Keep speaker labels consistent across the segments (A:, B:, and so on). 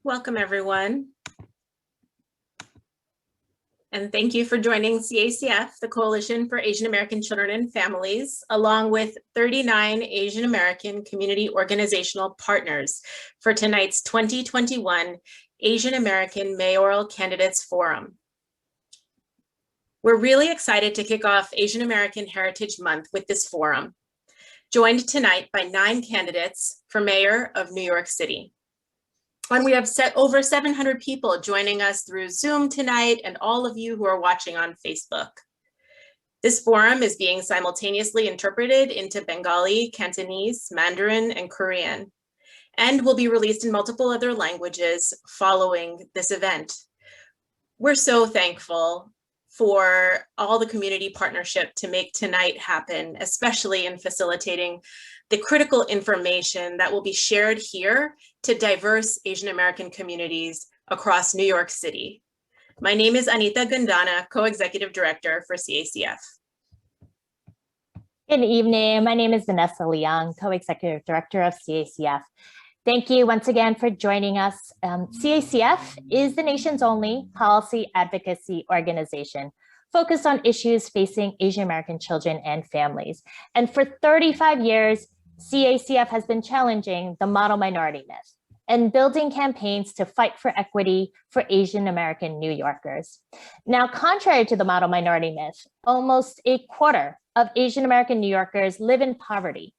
A: Welcome, everyone. And thank you for joining CACF, the Coalition for Asian American Children and Families, along with 39 Asian American community organizational partners for tonight's 2021 Asian American Mayoral Candidates Forum. We're really excited to kick off Asian American Heritage Month with this forum, joined tonight by 9 candidates for Mayor of New York City. And we have over 700 people joining us through Zoom tonight, and all of you who are watching on Facebook. This forum is being simultaneously interpreted into Bengali, Cantonese, Mandarin, and Korean, and will be released in multiple other languages following this event. We're so thankful for all the community partnership to make tonight happen, especially in facilitating the critical information that will be shared here to diverse Asian American communities across New York City. My name is Anita Gandana, Co-Executive Director for CACF.
B: Good evening. My name is Vanessa Leong, Co-Executive Director of CACF. Thank you once again for joining us. CACF is the nation's only policy advocacy organization focused on issues facing Asian American children and families. And for 35 years, CACF has been challenging the model minority myth and building campaigns to fight for equity for Asian American New Yorkers. Now, contrary to the model minority myth, almost a quarter of Asian American New Yorkers live in poverty,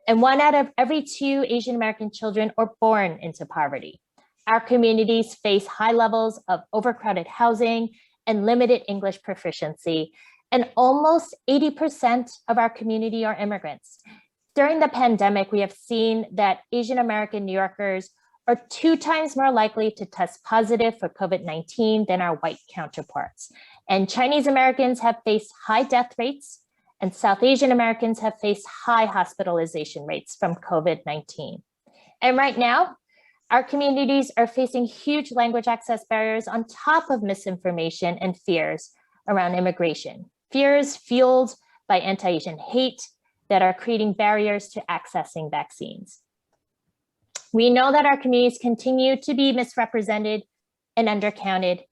B: and 1 out of every 2 Asian American children are born into poverty. Our communities face high levels of overcrowded housing and limited English proficiency, and almost 80% of our community are immigrants. During the pandemic, we have seen that Asian American New Yorkers are 2 times more likely to test positive for COVID-19 than our white counterparts. And Chinese Americans have faced high death rates, and South Asian Americans have faced high hospitalization rates from COVID-19. And right now, our communities are facing huge language access barriers on top of misinformation and fears around immigration. Fears fueled by anti-Asian hate that are creating barriers to accessing vaccines. We know that our communities continue to be misrepresented and undercounted.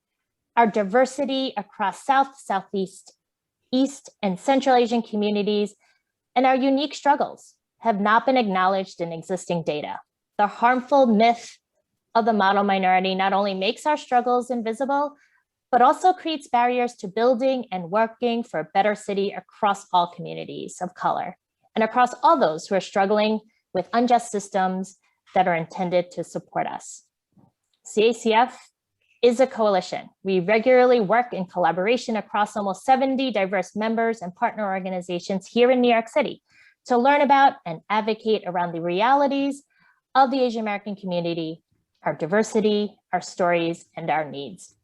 B: Our diversity across South, Southeast, East, and Central Asian communities and our unique struggles have not been acknowledged in existing data. The harmful myth of the model minority not only makes our struggles invisible, but also creates barriers to building and working for a better city across all communities of color and across all those who are struggling with unjust systems that are intended to support us. CACF is a coalition. We regularly work in collaboration across almost 70 diverse members and partner organizations here in New York City to learn about and advocate around the realities of the Asian American community, our diversity, our stories, and our needs.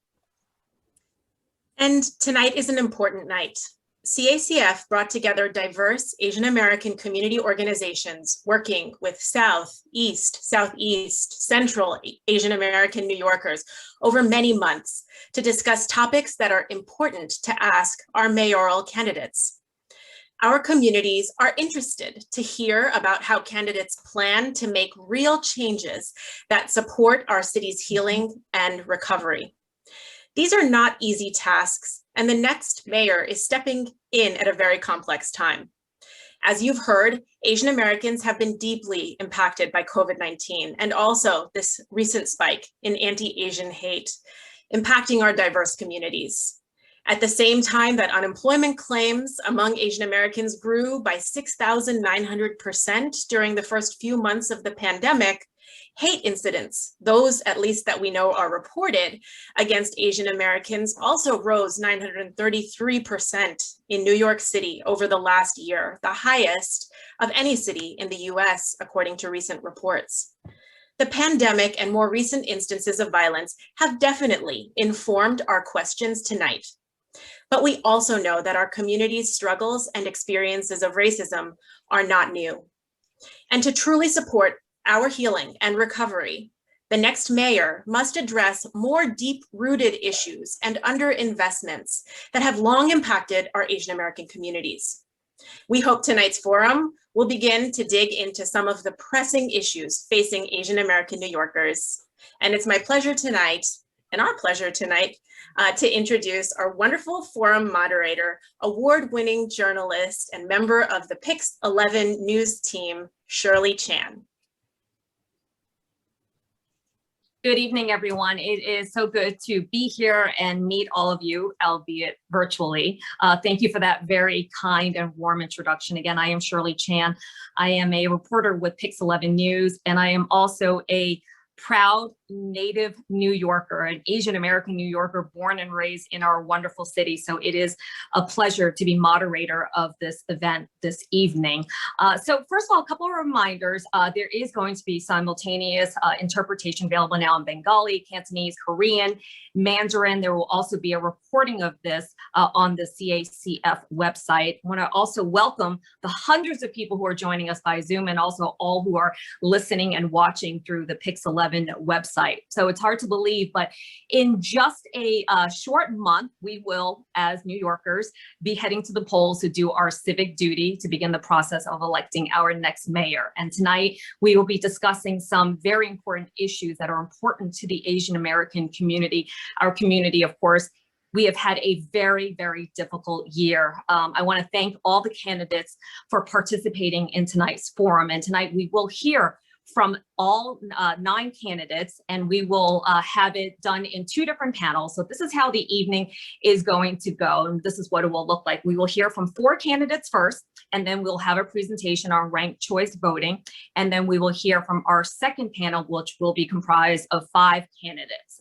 A: And tonight is an important night. CACF brought together diverse Asian American community organizations working with South, East, Southeast, Central Asian American New Yorkers over many months to discuss topics that are important to ask our mayoral candidates. Our communities are interested to hear about how candidates plan to make real changes that support our city's healing and recovery. These are not easy tasks, and the next mayor is stepping in at a very complex time. As you've heard, Asian Americans have been deeply impacted by COVID-19 and also this recent spike in anti-Asian hate, impacting our diverse communities. At the same time that unemployment claims among Asian Americans grew by 6,900% during the first few months of the pandemic, hate incidents, those at least that we know are reported against Asian Americans, also rose 933% in New York City over the last year, the highest of any city in the US, according to recent reports. The pandemic and more recent instances of violence have definitely informed our questions tonight. But we also know that our community's struggles and experiences of racism are not new. And to truly support our healing and recovery, the next mayor must address more deep-rooted issues and underinvestments that have long impacted our Asian American communities. We hope tonight's forum will begin to dig into some of the pressing issues facing Asian American New Yorkers And it's my pleasure tonight, and our pleasure tonight, to introduce our wonderful forum moderator, award-winning journalist, and member of the Pix 11 news team, Shirley Chan.
C: Good evening, everyone. It is so good to be here and meet all of you, albeit virtually. Thank you for that very kind and warm introduction. Again, I am Shirley Chan. I am a reporter with Pix 11 News, and I am also a proud native New Yorker, an Asian American New Yorker born and raised in our wonderful city. So it is a pleasure to be moderator of this event this evening. So first of all, a couple of reminders. There is going to be simultaneous interpretation available now in Bengali, Cantonese, Korean, Mandarin. There will also be a recording of this on the CACF website. I want to also welcome the hundreds of people who are joining us by Zoom, and also all who are listening and watching through the Pix 11 website. So it's hard to believe, but in just a short month, we will, as New Yorkers, be heading to the polls to do our civic duty to begin the process of electing our next mayor. And tonight, we will be discussing some very important issues that are important to the Asian American community. Our community, of course, we have had a very, very difficult year. I want to thank all the candidates for participating in tonight's forum. And tonight we will hear from all 9 candidates, and we will have it done in 2 different panels. So this is how the evening is going to go, and this is what it will look like. We will hear from 4 candidates first, and then we'll have a presentation on ranked choice voting, and then we will hear from our second panel, which will be comprised of 5 candidates.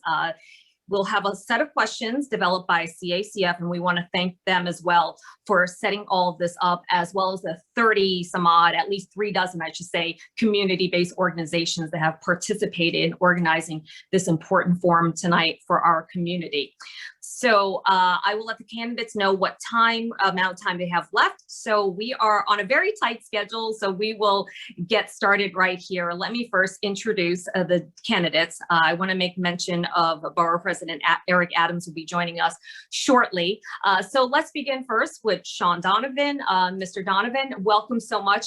C: We'll have a set of questions developed by CACF, and we want to thank them as well for setting all of this up, as well as the 30 some odd, at least 3 dozen, I should say, community-based organizations that have participated in organizing this important forum tonight for our community. So I will let the candidates know what amount of time they have left. So we are on a very tight schedule, so we will get started right here. Let me first introduce the candidates. I want to make mention of Borough President Eric Adams will be joining us shortly. So let's begin first with Sean Donovan. Mr. Donovan, welcome so much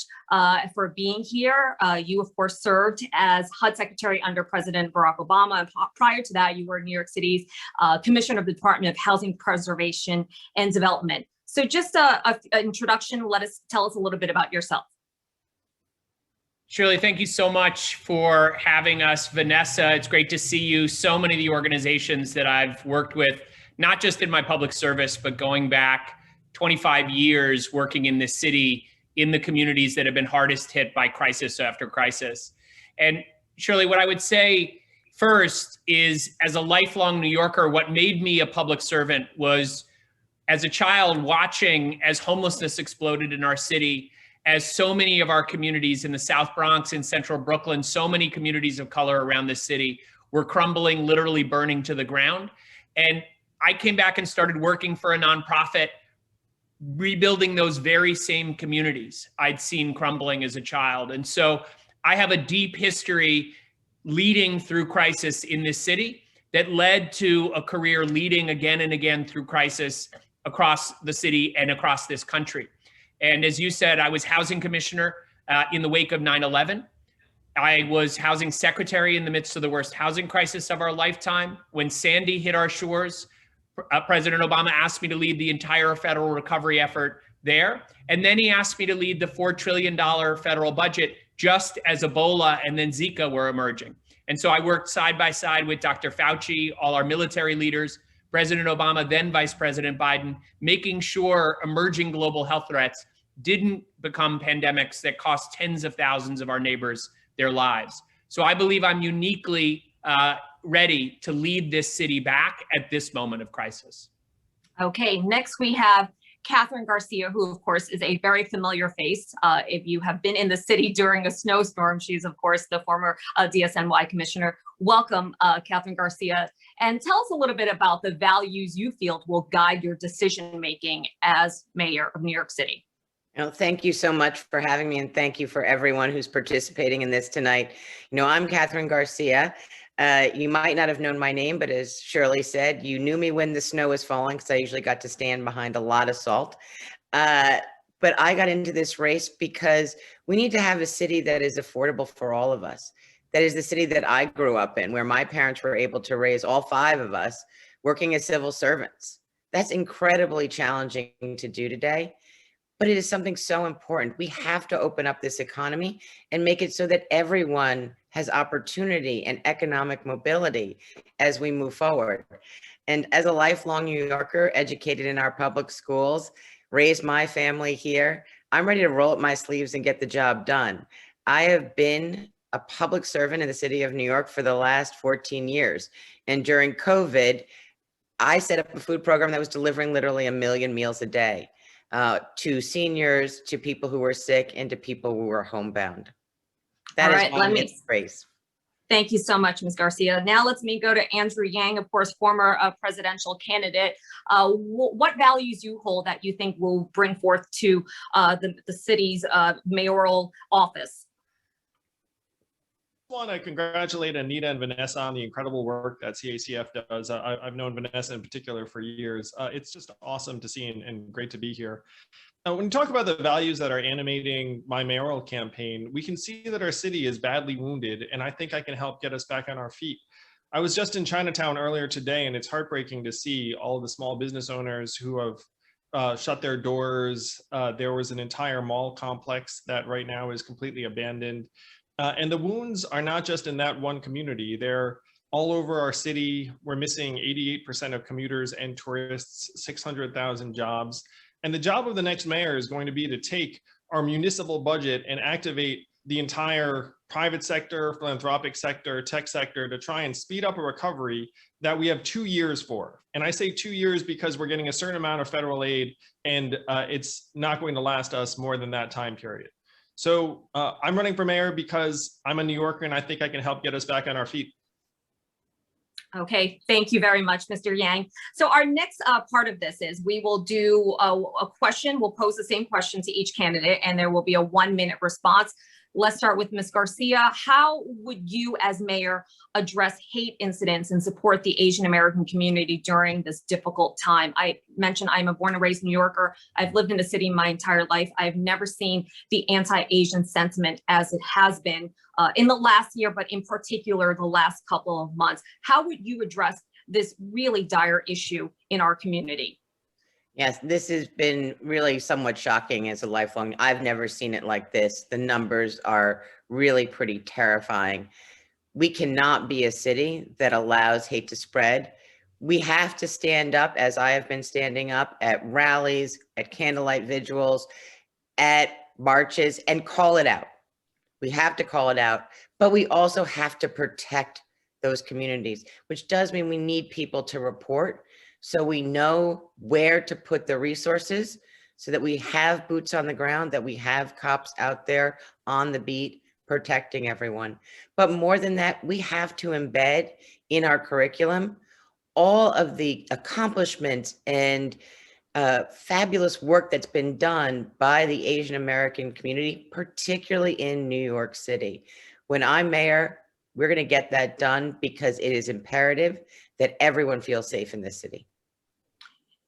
C: for being here. You, of course, served as HUD Secretary under President Barack Obama. And prior to that, you were New York City's Commissioner of the Department of Housing Preservation and Development. So just an introduction, tell us a little bit about yourself.
D: Shirley, thank you so much for having us. Vanessa, it's great to see you. So many of the organizations that I've worked with, not just in my public service, but going back 25 years working in this city, in the communities that have been hardest hit by crisis after crisis. And Shirley, what I would say first is, as a lifelong New Yorker, what made me a public servant was, as a child, watching as homelessness exploded in our city, as so many of our communities in the South Bronx and Central Brooklyn, so many communities of color around the city were crumbling, literally burning to the ground. And I came back and started working for a nonprofit, rebuilding those very same communities I'd seen crumbling as a child. And so I have a deep history leading through crisis in this city that led to a career leading again and again through crisis across the city and across this country. And as you said, I was housing commissioner in the wake of 9/11. I was housing secretary in the midst of the worst housing crisis of our lifetime. When Sandy hit our shores, President Obama asked me to lead the entire federal recovery effort there. And then he asked me to lead the $4 trillion federal budget just as Ebola and then Zika were emerging. And so I worked side by side with Dr. Fauci, all our military leaders, President Obama, then Vice President Biden, making sure emerging global health threats didn't become pandemics that cost tens of thousands of our neighbors their lives. So I believe I'm uniquely ready to lead this city back at this moment of crisis. Okay,
C: next we have Catherine Garcia, who of course is a very familiar face. If you have been in the city during a snowstorm, she's of course the former DSNY commissioner. Welcome, Catherine Garcia. And tell us a little bit about the values you feel will guide your decision-making as mayor of New York City.
E: Well, thank you so much for having me, and thank you for everyone who's participating in this tonight. I'm Catherine Garcia. You might not have known my name, but as Shirley said, you knew me when the snow was falling because I usually got to stand behind a lot of salt. But I got into this race because we need to have a city that is affordable for all of us. That is the city that I grew up in, where my parents were able to raise all 5 of us working as civil servants. That's incredibly challenging to do today, but it is something so important. We have to open up this economy and make it so that everyone has opportunity and economic mobility as we move forward. And as a lifelong New Yorker, educated in our public schools, raised my family here, I'm ready to roll up my sleeves and get the job done. I have been a public servant in the city of New York for the last 14 years. And during COVID, I set up a food program that was delivering literally 1 million meals a day to seniors, to people who were sick, and to people who were homebound. That is why it's grace.
C: Thank you so much, Ms. Garcia. Now let's go to Andrew Yang, of course, former presidential candidate. What values you hold that you think will bring forth to the city's mayoral office?
F: I want to congratulate Anita and Vanessa on the incredible work that CACF does. I've known Vanessa in particular for years. It's just awesome to see and great to be here. When you talk about the values that are animating my mayoral campaign, we can see that our city is badly wounded, and I think I can help get us back on our feet. I was just in Chinatown earlier today, and it's heartbreaking to see all of the small business owners who have shut their doors. There was an entire mall complex that right now is completely abandoned. And the wounds are not just in that one community. They're all over our city. We're missing 88% of commuters and tourists, 600,000 jobs. And the job of the next mayor is going to be to take our municipal budget and activate the entire private sector, philanthropic sector, tech sector to try and speed up a recovery that we have 2 years for. And I say 2 years because we're getting a certain amount of federal aid, and it's not going to last us more than that time period. So I'm running for mayor because I'm a New Yorker and I think I can help get us back on our feet.
C: Okay, thank you very much, Mr. Yang. So our next part of this is we will do a question. We'll pose the same question to each candidate and there will be a 1-minute response. Let's start with Ms. Garcia. How would you as mayor address hate incidents and support the Asian American community during this difficult time? I mentioned I'm a born and raised New Yorker. I've lived in the city my entire life. I've never seen the anti-Asian sentiment as it has been in the last year, but in particular, the last couple of months. How would you address this really dire issue in our community?
E: Yes, this has been really somewhat shocking as a lifelong. I've never seen it like this. The numbers are really pretty terrifying. We cannot be a city that allows hate to spread. We have to stand up, as I have been standing up, at rallies, at candlelight vigils, at marches, and call it out. We have to call it out, but we also have to protect those communities, which does mean we need people to report, so we know where to put the resources, so that we have boots on the ground, that we have cops out there on the beat protecting everyone. But more than that, we have to embed in our curriculum all of the accomplishments and fabulous work that's been done by the Asian American community, particularly in New York City. When I'm mayor, we're going to get that done because it is imperative that everyone feels safe in this city.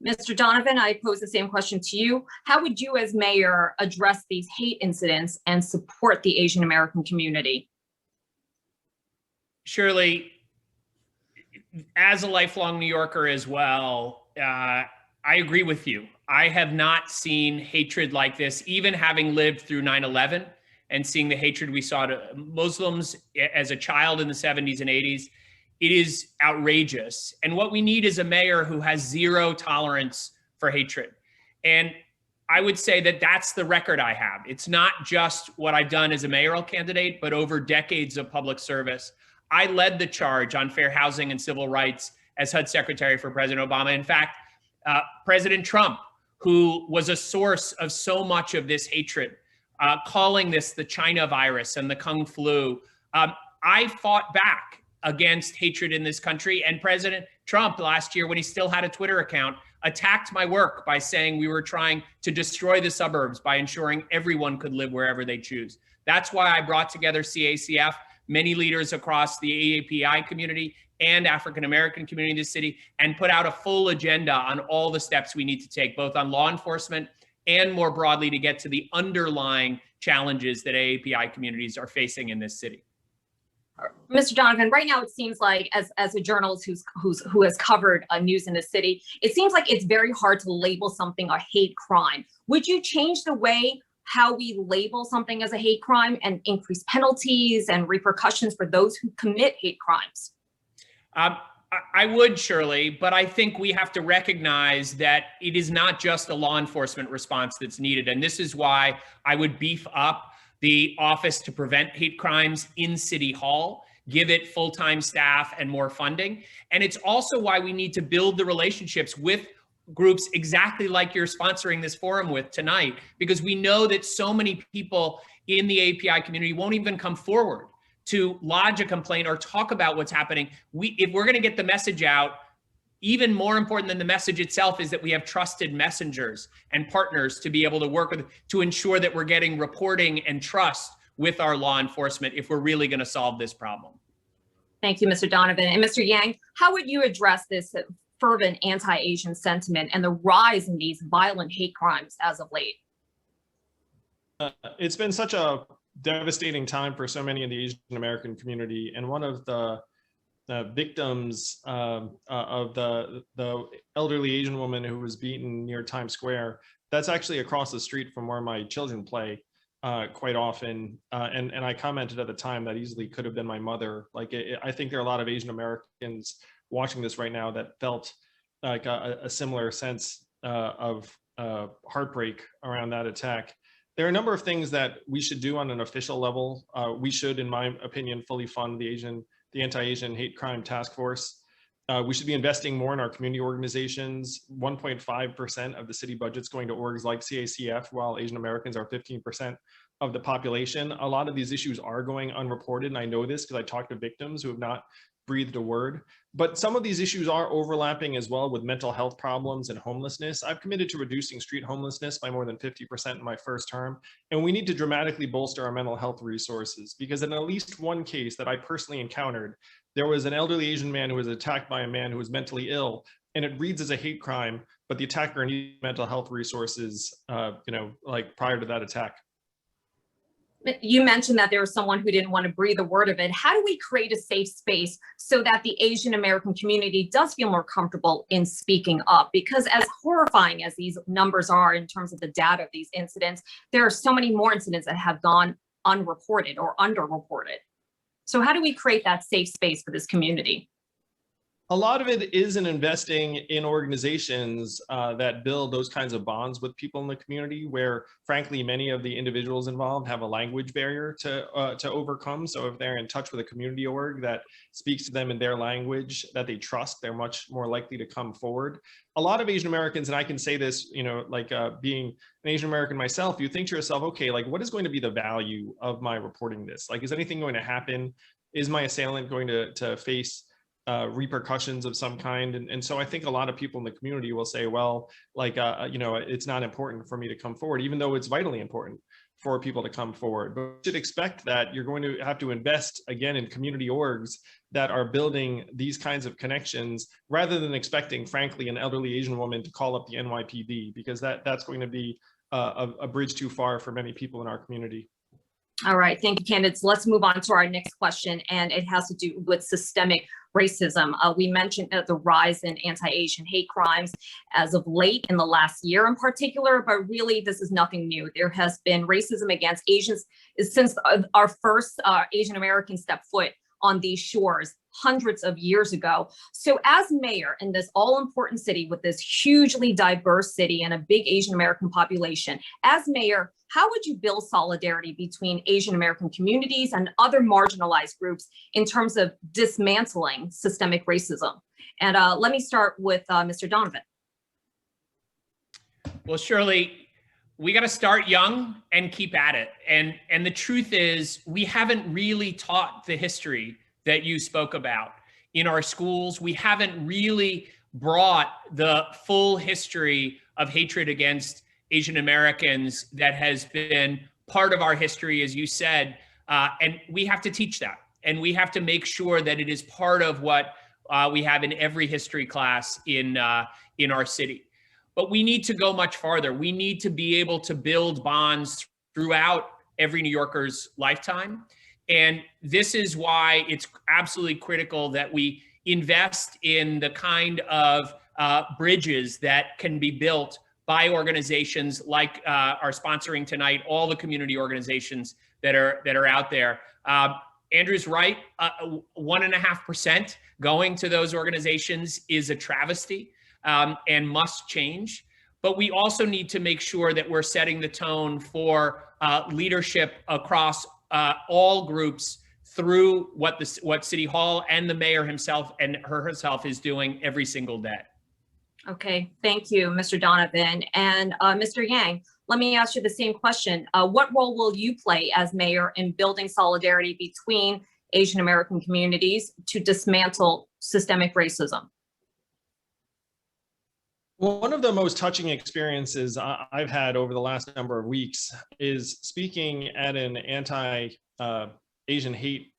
C: Mr. Donovan, I pose the same question to you. How would you as mayor address these hate incidents and support the Asian American community?
D: Shirley, as a lifelong New Yorker as well, I agree with you. I have not seen hatred like this, even having lived through 9/11 and seeing the hatred we saw to Muslims as a child in the 70s and 80s. It is outrageous. And what we need is a mayor who has zero tolerance for hatred. And I would say that that's the record I have. It's not just what I've done as a mayoral candidate, but over decades of public service. I led the charge on fair housing and civil rights as HUD Secretary for President Obama. In fact, President Trump, who was a source of so much of this hatred, calling this the China virus and the Kung flu, I fought back against hatred in this country. And President Trump last year, when he still had a Twitter account, attacked my work by saying we were trying to destroy the suburbs by ensuring everyone could live wherever they choose. That's why I brought together CACF, many leaders across the AAPI community and African-American community in the city, and put out a full agenda on all the steps we need to take, both on law enforcement and more broadly to get to the underlying challenges that AAPI communities are facing in this city.
C: Mr. Donovan, right now it seems like as a journalist who has covered news in the city, it seems like it's very hard to label something a hate crime. Would you change the way how we label something as a hate crime and increase penalties and repercussions for those who commit hate crimes?
D: I would, Shirley, but I think we have to recognize that it is not just a law enforcement response that's needed. And this is why I would beef up the Office to Prevent Hate Crimes in City Hall, give it full-time staff and more funding. And it's also why we need to build the relationships with groups exactly like you're sponsoring this forum with tonight, because we know that so many people in the API community won't even come forward to lodge a complaint or talk about what's happening. If we're going to get the message out, even more important than the message itself is that we have trusted messengers and partners to be able to work with, to ensure that we're getting reporting and trust with our law enforcement if we're really going to solve this problem.
C: Thank you, Mr. Donovan. And Mr. Yang, how would you address this fervent anti-Asian sentiment and the rise in these violent hate crimes as of late?
F: It's been such a devastating time for so many in the Asian American community. And one of the victims of the elderly Asian woman who was beaten near Times Square, that's actually across the street from where my children play quite often. And I commented at the time that easily could have been my mother. Like, I think there are a lot of Asian Americans watching this right now that felt like a similar sense of heartbreak around that attack. There are a number of things that we should do on an official level. We should, in my opinion, fully fund the Anti-Asian Hate Crime Task Force. We should be investing more in our community organizations. 1.5% of the city budget's going to orgs like CACF, while Asian Americans are 15% of the population. A lot of these issues are going unreported, and I know this because I talked to victims who have not breathed a word. But some of these issues are overlapping as well with mental health problems and homelessness. I've committed to reducing street homelessness by more than 50% in my first term. And we need to dramatically bolster our mental health resources, because in at least one case that I personally encountered, there was an elderly Asian man who was attacked by a man who was mentally ill, and it reads as a hate crime, but the attacker needed mental health resources, like prior to that attack.
C: You mentioned that there was someone who didn't want to breathe a word of it. How do we create a safe space so that the Asian American community does feel more comfortable in speaking up? Because as horrifying as these numbers are in terms of the data of these incidents, there are so many more incidents that have gone unreported or underreported. So how do we create that safe space for this community?
F: A lot of it is in investing in organizations that build those kinds of bonds with people in the community, where frankly, many of the individuals involved have a language barrier to overcome. So if they're in touch with a community org that speaks to them in their language that they trust, they're much more likely to come forward. A lot of Asian Americans, and I can say this, being an Asian American myself, you think to yourself, okay, like what is going to be the value of my reporting this? Like, is anything going to happen? Is my assailant going to face repercussions of some kind? And so I think a lot of people in the community will say, well, it's not important for me to come forward, even though it's vitally important for people to come forward. But you should expect that you're going to have to invest again in community orgs that are building these kinds of connections, rather than expecting, frankly, an elderly Asian woman to call up the NYPD, because that's going to be a bridge too far for many people in our community.
C: All right, thank you, candidates. Let's move on to our next question, and it has to do with systemic racism. We mentioned the rise in anti-Asian hate crimes as of late in the last year in particular, but really this is nothing new. There has been racism against Asians since our first Asian Americans stepped foot on these shores hundreds of years ago. So as mayor in this all-important city with this hugely diverse city and a big Asian American population, as mayor, how would you build solidarity between Asian American communities and other marginalized groups in terms of dismantling systemic racism? And let me start with Mr. Donovan.
D: Well, Shirley, we got to start young and keep at it. And the truth is, we haven't really taught the history that you spoke about in our schools. We haven't really brought the full history of hatred against Asian Americans that has been part of our history, as you said, and we have to teach that. And we have to make sure that it is part of what we have in every history class in our city. But we need to go much farther. We need to be able to build bonds throughout every New Yorker's lifetime. And this is why it's absolutely critical that we invest in the kind of bridges that can be built by organizations like are sponsoring tonight, all the community organizations that are out there. Andrew's right, 1.5% going to those organizations is a travesty and must change. But we also need to make sure that we're setting the tone for leadership across all groups through what City Hall and the mayor himself and herself is doing every single day.
C: Okay, thank you, Mr. Donovan. And Mr. Yang, let me ask you the same question. What role will you play as mayor in building solidarity between Asian American communities to dismantle systemic racism?
F: One of the most touching experiences I've had over the last number of weeks is speaking at an anti-Asian hate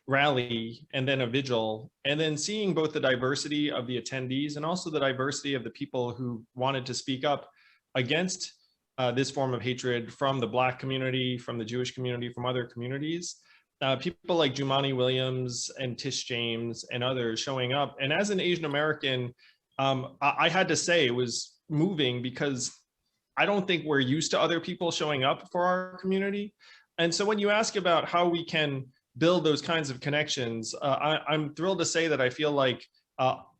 F: rally and then a vigil, and then seeing both the diversity of the attendees and also the diversity of the people who wanted to speak up against this form of hatred from the Black community, from the Jewish community, from other communities. People like Jumani Williams and Tish James and others showing up. And as an Asian American, I had to say it was moving because I don't think we're used to other people showing up for our community. And so when you ask about how we can build those kinds of connections, I'm thrilled to say that I feel like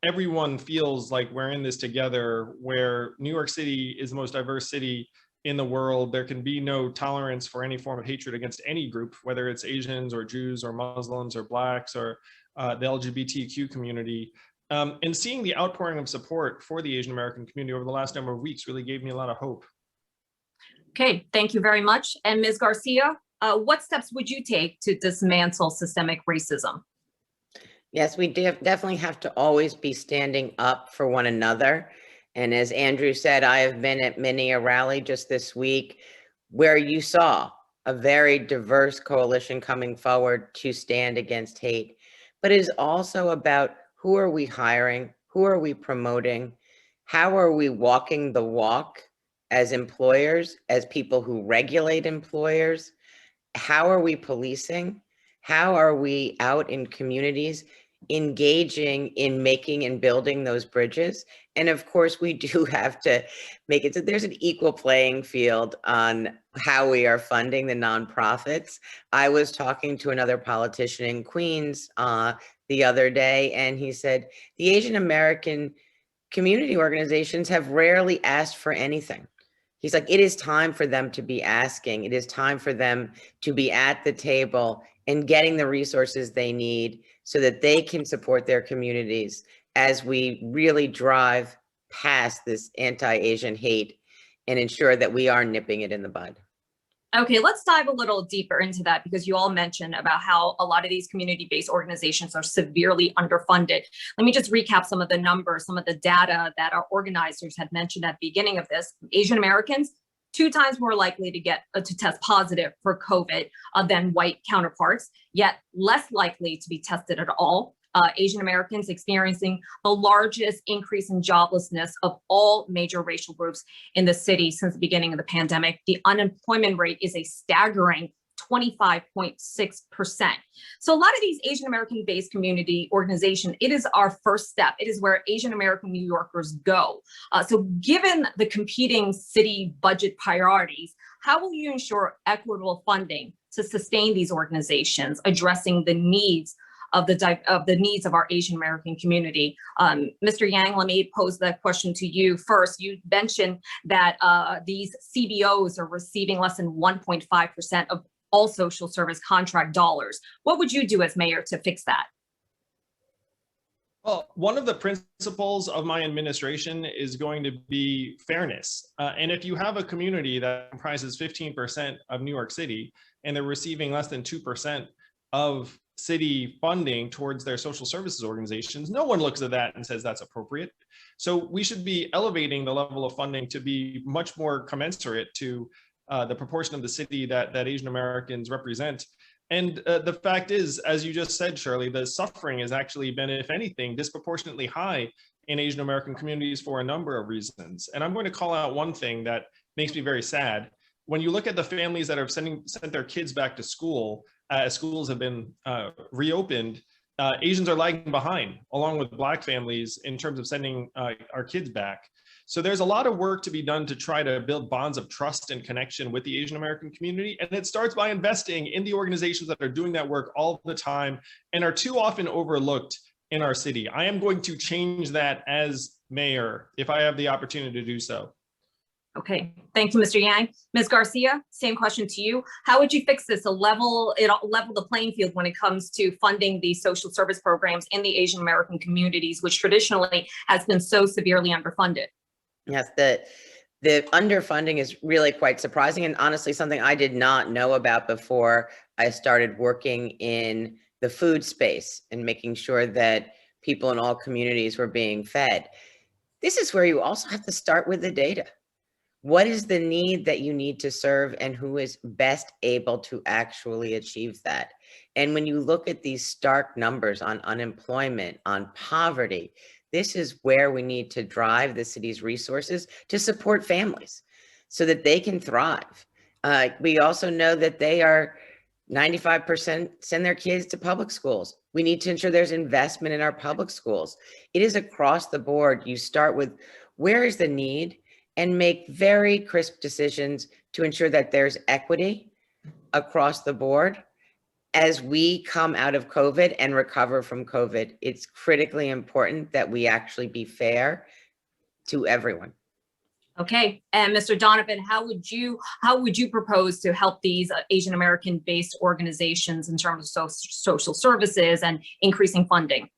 F: everyone feels like we're in this together, where New York City is the most diverse city in the world. There can be no tolerance for any form of hatred against any group, whether it's Asians or Jews or Muslims or Blacks or the LGBTQ community. And seeing the outpouring of support for the Asian American community over the last number of weeks really gave me a lot of hope.
C: Okay, thank you very much. And Ms. Garcia, what steps would you take to dismantle systemic racism?
E: Yes, we definitely have to always be standing up for one another. And as Andrew said, I have been at many a rally just this week where you saw a very diverse coalition coming forward to stand against hate. But it is also about who are we hiring? Who are we promoting? How are we walking the walk as employers, as people who regulate employers? How are we policing? How are we out in communities engaging in making and building those bridges? And of course, we do have to make it so there's an equal playing field on how we are funding the nonprofits. I was talking to another politician in Queens the other day, and he said, the Asian American community organizations have rarely asked for anything. He's like, it is time for them to be asking. It is time for them to be at the table and getting the resources they need so that they can support their communities as we really drive past this anti-Asian hate and ensure that we are nipping it in the bud.
C: Okay, let's dive a little deeper into that, because you all mentioned about how a lot of these community-based organizations are severely underfunded. Let me just recap some of the numbers, some of the data that our organizers had mentioned at the beginning of this. Asian Americans, 2 times more likely to get to test positive for COVID than white counterparts, yet less likely to be tested at all. Asian Americans experiencing the largest increase in joblessness of all major racial groups in the city since the beginning of the pandemic. The unemployment rate is a staggering 25.6%. So a lot of these Asian American based community organizations, it is our first step. It is where Asian American New Yorkers go. So given the competing city budget priorities, how will you ensure equitable funding to sustain these organizations, addressing the needs of the needs of our Asian American community? Mr. Yang, let me pose that question to you first. You mentioned that these CBOs are receiving less than 1.5% of all social service contract dollars. What would you do as mayor to fix that?
F: Well, one of the principles of my administration is going to be fairness. And if you have a community that comprises 15% of New York City and they're receiving less than 2% of city funding towards their social services organizations, no one looks at that and says that's appropriate. So we should be elevating the level of funding to be much more commensurate to the proportion of the city that Asian Americans represent. And the fact is, as you just said, Shirley, the suffering has actually been, if anything, disproportionately high in Asian American communities for a number of reasons. And I'm going to call out one thing that makes me very sad. when you look at the families that have sent their kids back to school, as schools have been reopened, Asians are lagging behind, along with Black families, in terms of sending our kids back. So there's a lot of work to be done to try to build bonds of trust and connection with the Asian American community. And it starts by investing in the organizations that are doing that work all the time and are too often overlooked in our city. I am going to change that as mayor if I have the opportunity to do so.
C: Okay, thank you, Mr. Yang. Ms. Garcia, same question to you. How would you fix this, level the playing field when it comes to funding the social service programs in the Asian American communities, which traditionally has been so severely underfunded?
E: Yes, the underfunding is really quite surprising, and honestly something I did not know about before I started working in the food space and making sure that people in all communities were being fed. This is where you also have to start with the data. What is the need that you need to serve, and who is best able to actually achieve that? And when you look at these stark numbers on unemployment, on poverty, this is where we need to drive the city's resources to support families so that they can thrive. We also know that they are 95% send their kids to public schools. We need to ensure there's investment in our public schools. It is across the board. You start with where is the need and make very crisp decisions to ensure that there's equity across the board. As we come out of COVID and recover from COVID, it's critically important that we actually be fair to everyone.
C: Okay, and Mr. Donovan, how would you propose to help these Asian American based organizations in terms of social services and increasing funding?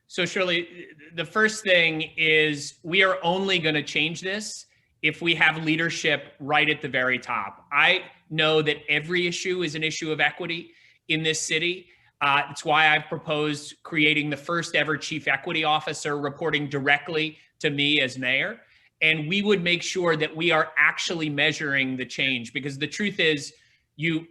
D: So Shirley, the first thing is we are only going to change this if we have leadership right at the very top. I know that every issue is an issue of equity in this city. It's why I've proposed creating the first ever chief equity officer reporting directly to me as mayor. And we would make sure that we are actually measuring the change, because the truth is you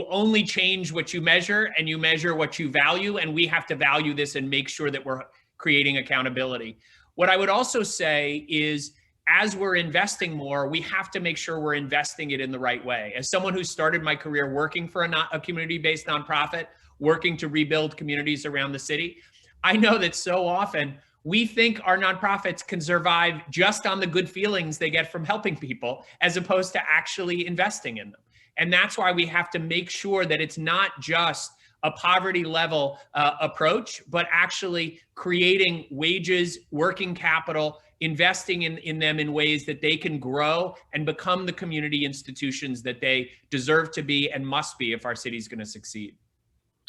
D: only change what you measure, and you measure what you value. And we have to value this and make sure that we're creating accountability. What I would also say is, as we're investing more, we have to make sure we're investing it in the right way. As someone who started my career working for a community-based nonprofit, working to rebuild communities around the city, I know that so often we think our nonprofits can survive just on the good feelings they get from helping people, as opposed to actually investing in them. And that's why we have to make sure that it's not just a poverty level approach, but actually creating wages, working capital, investing in them in ways that they can grow and become the community institutions that they deserve to be and must be if our city is going to succeed.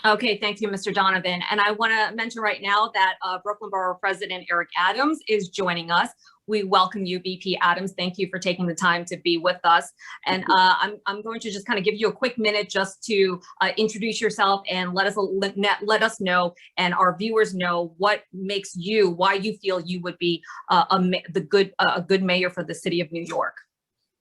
C: Okay, thank you, Mr. Donovan. And I want to mention right now that Brooklyn Borough President Eric Adams is joining us. We welcome you, VP Adams. Thank you for taking the time to be with us. And I'm going to just kind of give you a quick minute just to introduce yourself and let us know and our viewers know what makes you, why you feel you would be a good mayor for the city of New York.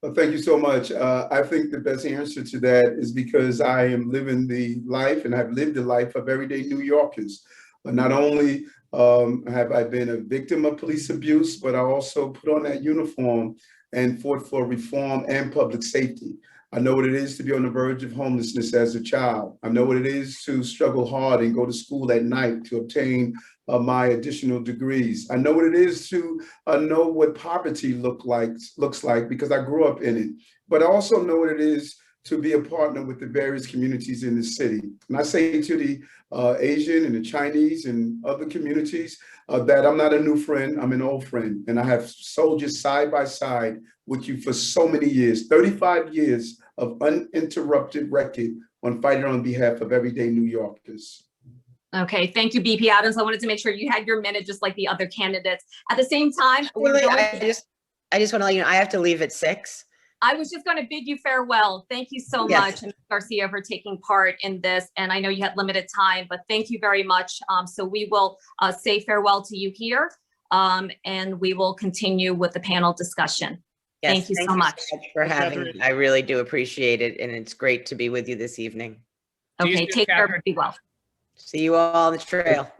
G: Well, thank you so much. I think the best answer to that is because I am living the life and have lived the life of everyday New Yorkers. But not only have I been a victim of police abuse, but I also put on that uniform and fought for reform and public safety. I know what it is to be on the verge of homelessness as a child. I know what it is to struggle hard and go to school at night to obtain my additional degrees. I know what it is to know what poverty looks like because I grew up in it. But I also know what it is to be a partner with the various communities in the city. And I say to the Asian and the Chinese and other communities that I'm not a new friend, I'm an old friend. And I have soldiered side by side with you for so many years, 35 years of uninterrupted record on fighting on behalf of everyday New Yorkers.
C: Okay, thank you, BP Adams. I wanted to make sure you had your minute just like the other candidates. At the same time,
E: I just want to let you know, I have to leave at 6.
C: I was just going to bid you farewell. Thank you so much, Ms. Garcia, for taking part in this. And I know you had limited time, but thank you very much. So we will say farewell to you here, and we will continue with the panel discussion.
E: Yes,
C: thank you so much
E: for having me. I really do appreciate it. And it's great to be with you this evening.
C: Okay, take care. Be well.
E: See you all on the trail.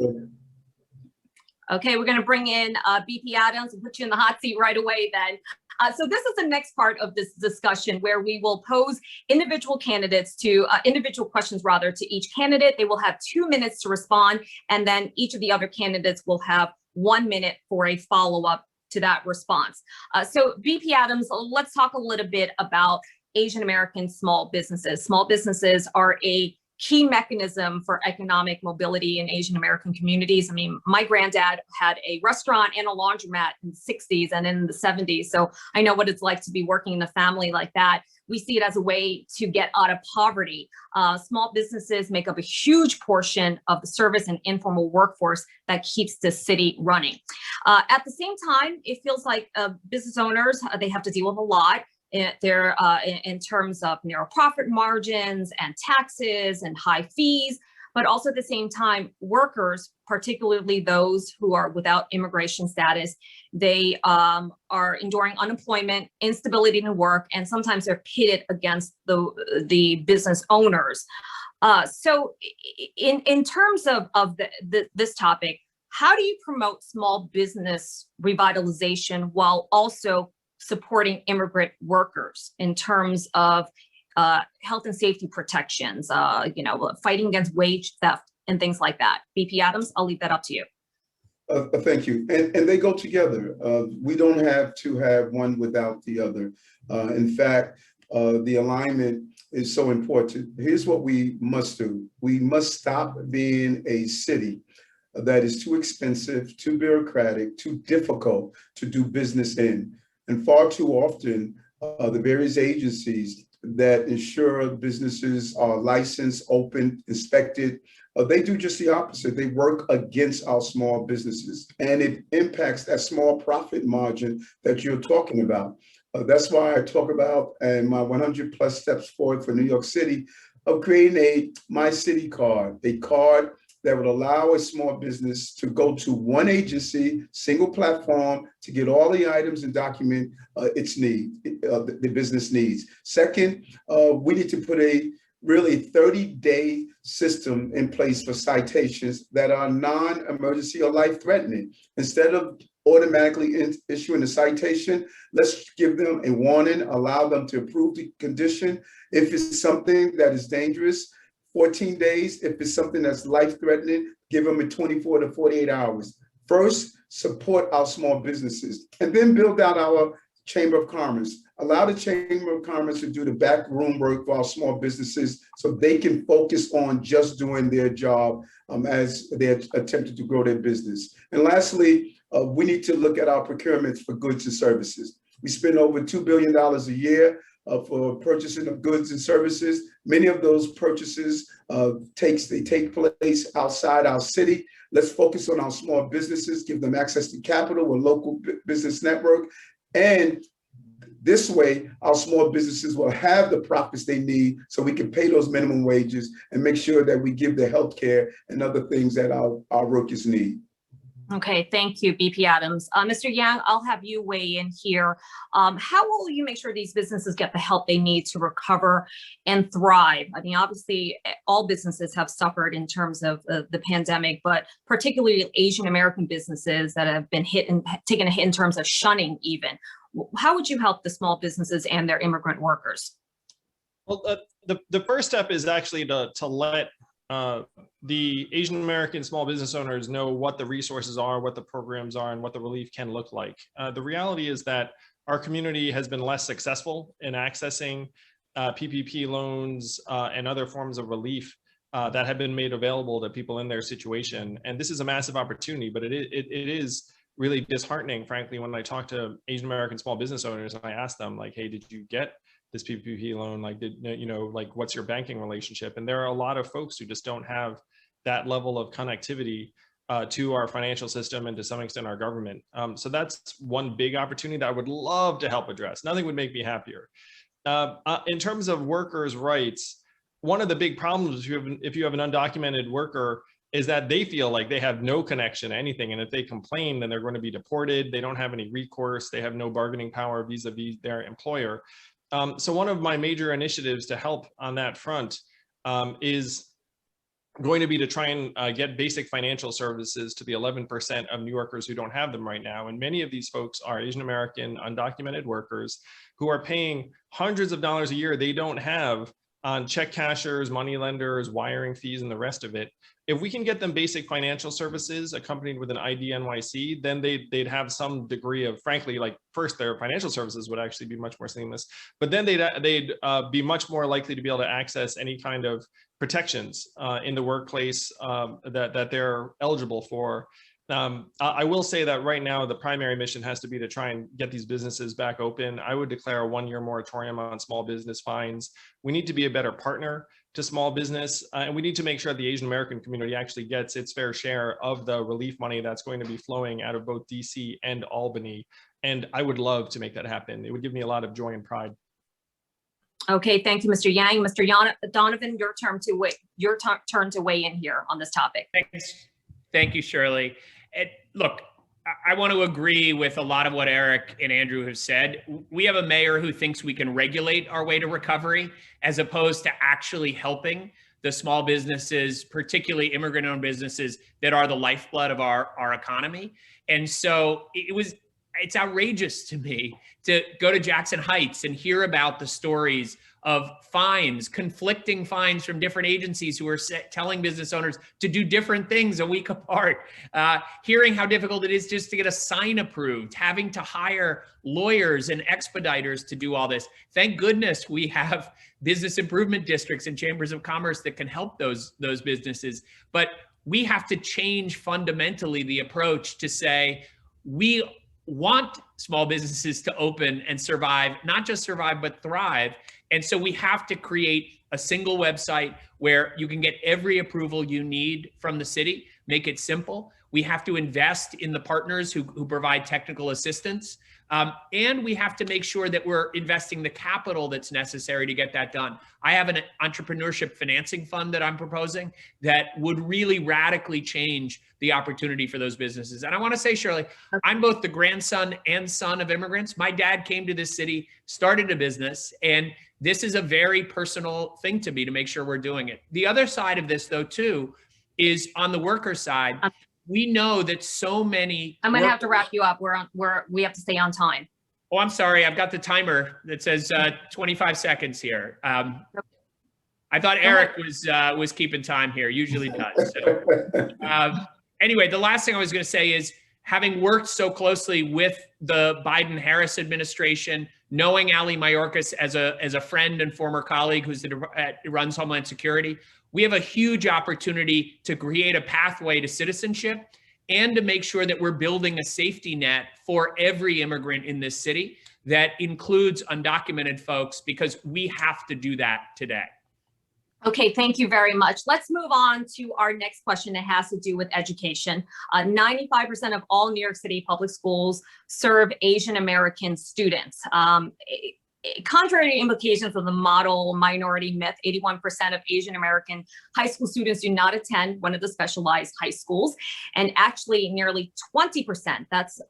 C: Okay, we're going to bring in BP Adams and put you in the hot seat right away then. So this is the next part of this discussion where we will pose individual candidates to individual questions rather to each candidate. They will have 2 minutes to respond, and then each of the other candidates will have 1 minute for a follow-up to that response. So BP Adams, let's talk a little bit about Asian American small businesses. Small businesses are a key mechanism for economic mobility in Asian American communities. I mean, my granddad had a restaurant and a laundromat in the 60s and in the 70s. So I know what it's like to be working in a family like that. We see it as a way to get out of poverty. Small businesses make up a huge portion of the service and informal workforce that keeps the city running. At the same time, it feels like business owners, they have to deal with a lot. In terms of narrow profit margins and taxes and high fees, but also at the same time, workers, particularly those who are without immigration status, they are enduring unemployment, instability in work, and sometimes they're pitted against the business owners. So in terms of this topic, how do you promote small business revitalization while also supporting immigrant workers in terms of health and safety protections, fighting against wage theft and things like that? BP Adams, I'll leave that up to you.
G: Thank you. And they go together. We don't have to have one without the other. In fact, the alignment is so important. Here's what we must do. We must stop being a city that is too expensive, too bureaucratic, too difficult to do business in. And far too often, the various agencies that ensure businesses are licensed, open, inspected, they do just the opposite. They work against our small businesses, and it impacts that small profit margin that you're talking about. That's why I talk about in my 100 plus steps forward for New York City of creating a My City card, a card that would allow a small business to go to one agency, single platform, to get all the items and document its need, the business needs. Second, we need to put a really 30-day system in place for citations that are non-emergency or life-threatening. Instead of automatically issuing a citation, let's give them a warning, allow them to approve the condition. If it's something that is dangerous, 14 days. If it's something that's life-threatening, give them a 24 to 48 hours. First, support our small businesses, and then build out our Chamber of Commerce. Allow the Chamber of Commerce to do the backroom work for our small businesses so they can focus on just doing their job as they're attempting to grow their business. And lastly, we need to look at our procurements for goods and services. We spend over $2 billion a year for purchasing of goods and services. Many of those purchases take place outside our city. Let's focus on our small businesses, give them access to capital, a local business network. And this way, our small businesses will have the profits they need so we can pay those minimum wages and make sure that we give the healthcare and other things that our workers need.
C: Okay, thank you, BP Adams. Mr. Yang, I'll have you weigh in here. How will you make sure these businesses get the help they need to recover and thrive? I mean, obviously, all businesses have suffered in terms of the pandemic, but particularly Asian American businesses that have been hit and taken a hit in terms of shunning even. How would you help the small businesses and their immigrant workers?
F: Well, the first step is actually to let the Asian American small business owners know what the resources are, what the programs are, and what the relief can look like. The reality is that our community has been less successful in accessing PPP loans and other forms of relief that have been made available to people in their situation. And this is a massive opportunity, but it is really disheartening, frankly, when I talk to Asian American small business owners and I ask them, like, hey, did you get this PPP loan? Like, what's your banking relationship? And there are a lot of folks who just don't have that level of connectivity to our financial system and to some extent our government. So that's one big opportunity that I would love to help address. Nothing would make me happier. In terms of workers' rights, one of the big problems if you have an undocumented worker is that they feel like they have no connection to anything. And if they complain, then they're going to be deported. They don't have any recourse. They have no bargaining power vis-a-vis their employer. So one of my major initiatives to help on that front is going to be to try and get basic financial services to the 11% of New Yorkers who don't have them right now. And many of these folks are Asian American undocumented workers who are paying hundreds of dollars a year they don't have on check cashers, money lenders, wiring fees, and the rest of it. If we can get them basic financial services accompanied with an ID NYC, then they'd have some degree of, frankly, like first their financial services would actually be much more seamless, but then they'd be much more likely to be able to access any kind of protections in the workplace that they're eligible for. I will say that right now, the primary mission has to be to try and get these businesses back open. I would declare a 1-year moratorium on small business fines. We need to be a better partner to small business, and we need to make sure the Asian American community actually gets its fair share of the relief money that's going to be flowing out of both DC and Albany. And I would love to make that happen. It would give me a lot of joy and pride.
C: Okay, thank you, Mr. Yang. Mr. Donovan, your turn to weigh in here on this topic.
D: Thanks. Thank you, Shirley. Look, I want to agree with a lot of what Eric and Andrew have said. We have a mayor who thinks we can regulate our way to recovery as opposed to actually helping the small businesses, particularly immigrant-owned businesses that are the lifeblood of our economy. And so it's outrageous to me to go to Jackson Heights and hear about the stories of fines, conflicting fines from different agencies who are telling business owners to do different things a week apart, hearing how difficult it is just to get a sign approved, having to hire lawyers and expediters to do all this. Thank goodness we have business improvement districts and chambers of commerce that can help those businesses. But we have to change fundamentally the approach to say, we want small businesses to open and survive, not just survive, but thrive. And so we have to create a single website where you can get every approval you need from the city, make it simple. We have to invest in the partners who provide technical assistance. And we have to make sure that we're investing the capital that's necessary to get that done. I have an entrepreneurship financing fund that I'm proposing that would really radically change the opportunity for those businesses. And I want to say, Shirley, I'm both the grandson and son of immigrants. My dad came to this city, started a business, and this is a very personal thing to me to make sure we're doing it. The other side of this, though, too, is on the worker side. We know that so many.
C: I'm going to have to wrap you up. We have to stay on time.
D: Oh, I'm sorry. I've got the timer that says 25 seconds here. I thought Eric was keeping time here. Usually does. So, anyway, the last thing I was going to say is, having worked so closely with the Biden-Harris administration, knowing Ali Mayorkas as a friend and former colleague who runs Homeland Security, we have a huge opportunity to create a pathway to citizenship and to make sure that we're building a safety net for every immigrant in this city that includes undocumented folks, because we have to do that today.
C: Okay, thank you very much. Let's move on to our next question that has to do with education. 95% of all New York City public schools serve Asian American students. Contrary to implications of the model minority myth, 81% of Asian American high school students do not attend one of the specialized high schools. And actually nearly 20%, that's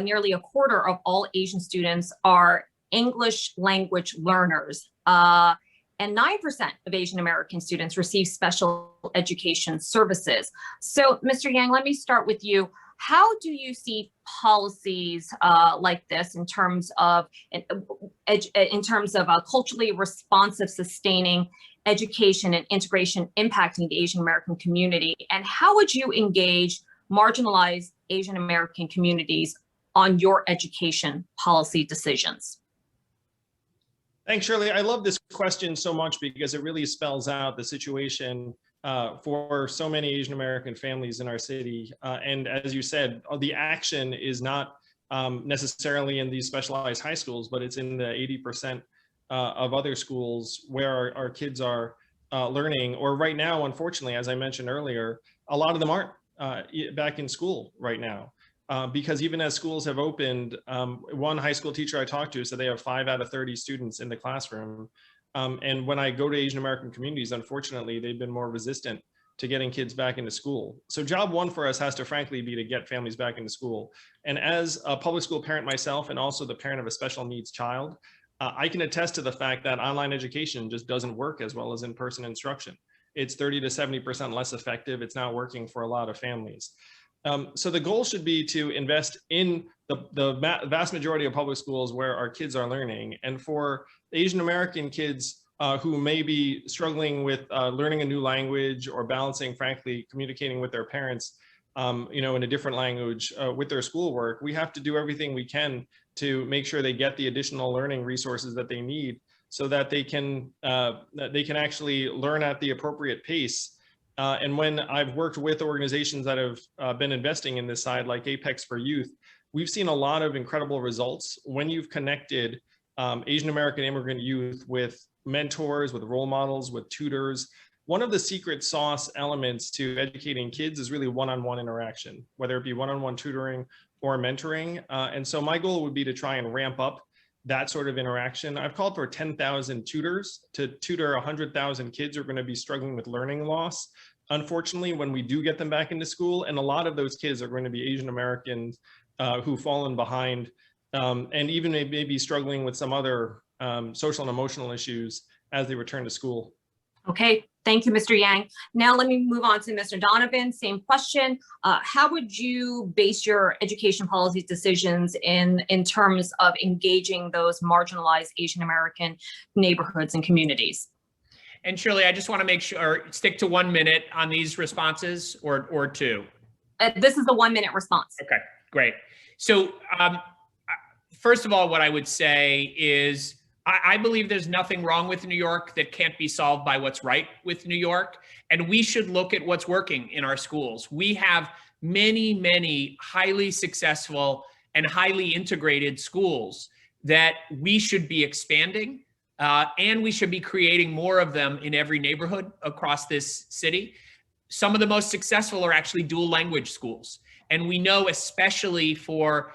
C: nearly a quarter of all Asian students are English language learners. And 9% of Asian American students receive special education services. So, Mr. Yang, let me start with you. How do you see policies like this in terms of culturally responsive, sustaining education and integration impacting the Asian American community? And how would you engage marginalized Asian American communities on your education policy decisions?
F: Thanks, Shirley. I love this question so much because it really spells out the situation for so many Asian American families in our city. And as you said, the action is not necessarily in these specialized high schools, but it's in the 80% of other schools where our kids are learning, or right now, unfortunately, as I mentioned earlier, a lot of them aren't back in school right now. Because even as schools have opened, one high school teacher I talked to said they have 5 out of 30 students in the classroom. And when I go to Asian American communities, unfortunately, they've been more resistant to getting kids back into school. So job one for us has to frankly be to get families back into school. And as a public school parent myself, and also the parent of a special needs child, I can attest to the fact that online education just doesn't work as well as in-person instruction. it's 30 to 70% less effective. It's not working for a lot of families. So the goal should be to invest in the vast majority of public schools where our kids are learning. And for Asian American kids who may be struggling with learning a new language or balancing, frankly, communicating with their parents, in a different language with their schoolwork, we have to do everything we can to make sure they get the additional learning resources that they need so that they can actually learn at the appropriate pace. And when I've worked with organizations that have been investing in this side, like Apex for Youth, we've seen a lot of incredible results when you've connected Asian American immigrant youth with mentors, with role models, with tutors. One of the secret sauce elements to educating kids is really one-on-one interaction, whether it be one-on-one tutoring or mentoring. And so my goal would be to try and ramp up that sort of interaction. I've called for 10,000 tutors to tutor 100,000 kids who are going to be struggling with learning loss. Unfortunately, when we do get them back into school, and a lot of those kids are going to be Asian Americans who've fallen behind and even may be struggling with some other social and emotional issues as they return to school.
C: Okay, thank you, Mr. Yang. Now let me move on to Mr. Donovan. Same question. How would you base your education policy decisions in terms of engaging those marginalized Asian American neighborhoods and communities?
D: And Shirley, I just want to make sure, stick to 1 minute on these responses or two.
C: This is the 1 minute response.
D: Okay, great. So first of all, what I would say is I believe there's nothing wrong with New York that can't be solved by what's right with New York. And we should look at what's working in our schools. We have many, many highly successful and highly integrated schools that we should be expanding. And we should be creating more of them in every neighborhood across this city. Some of the most successful are actually dual language schools. And we know, especially for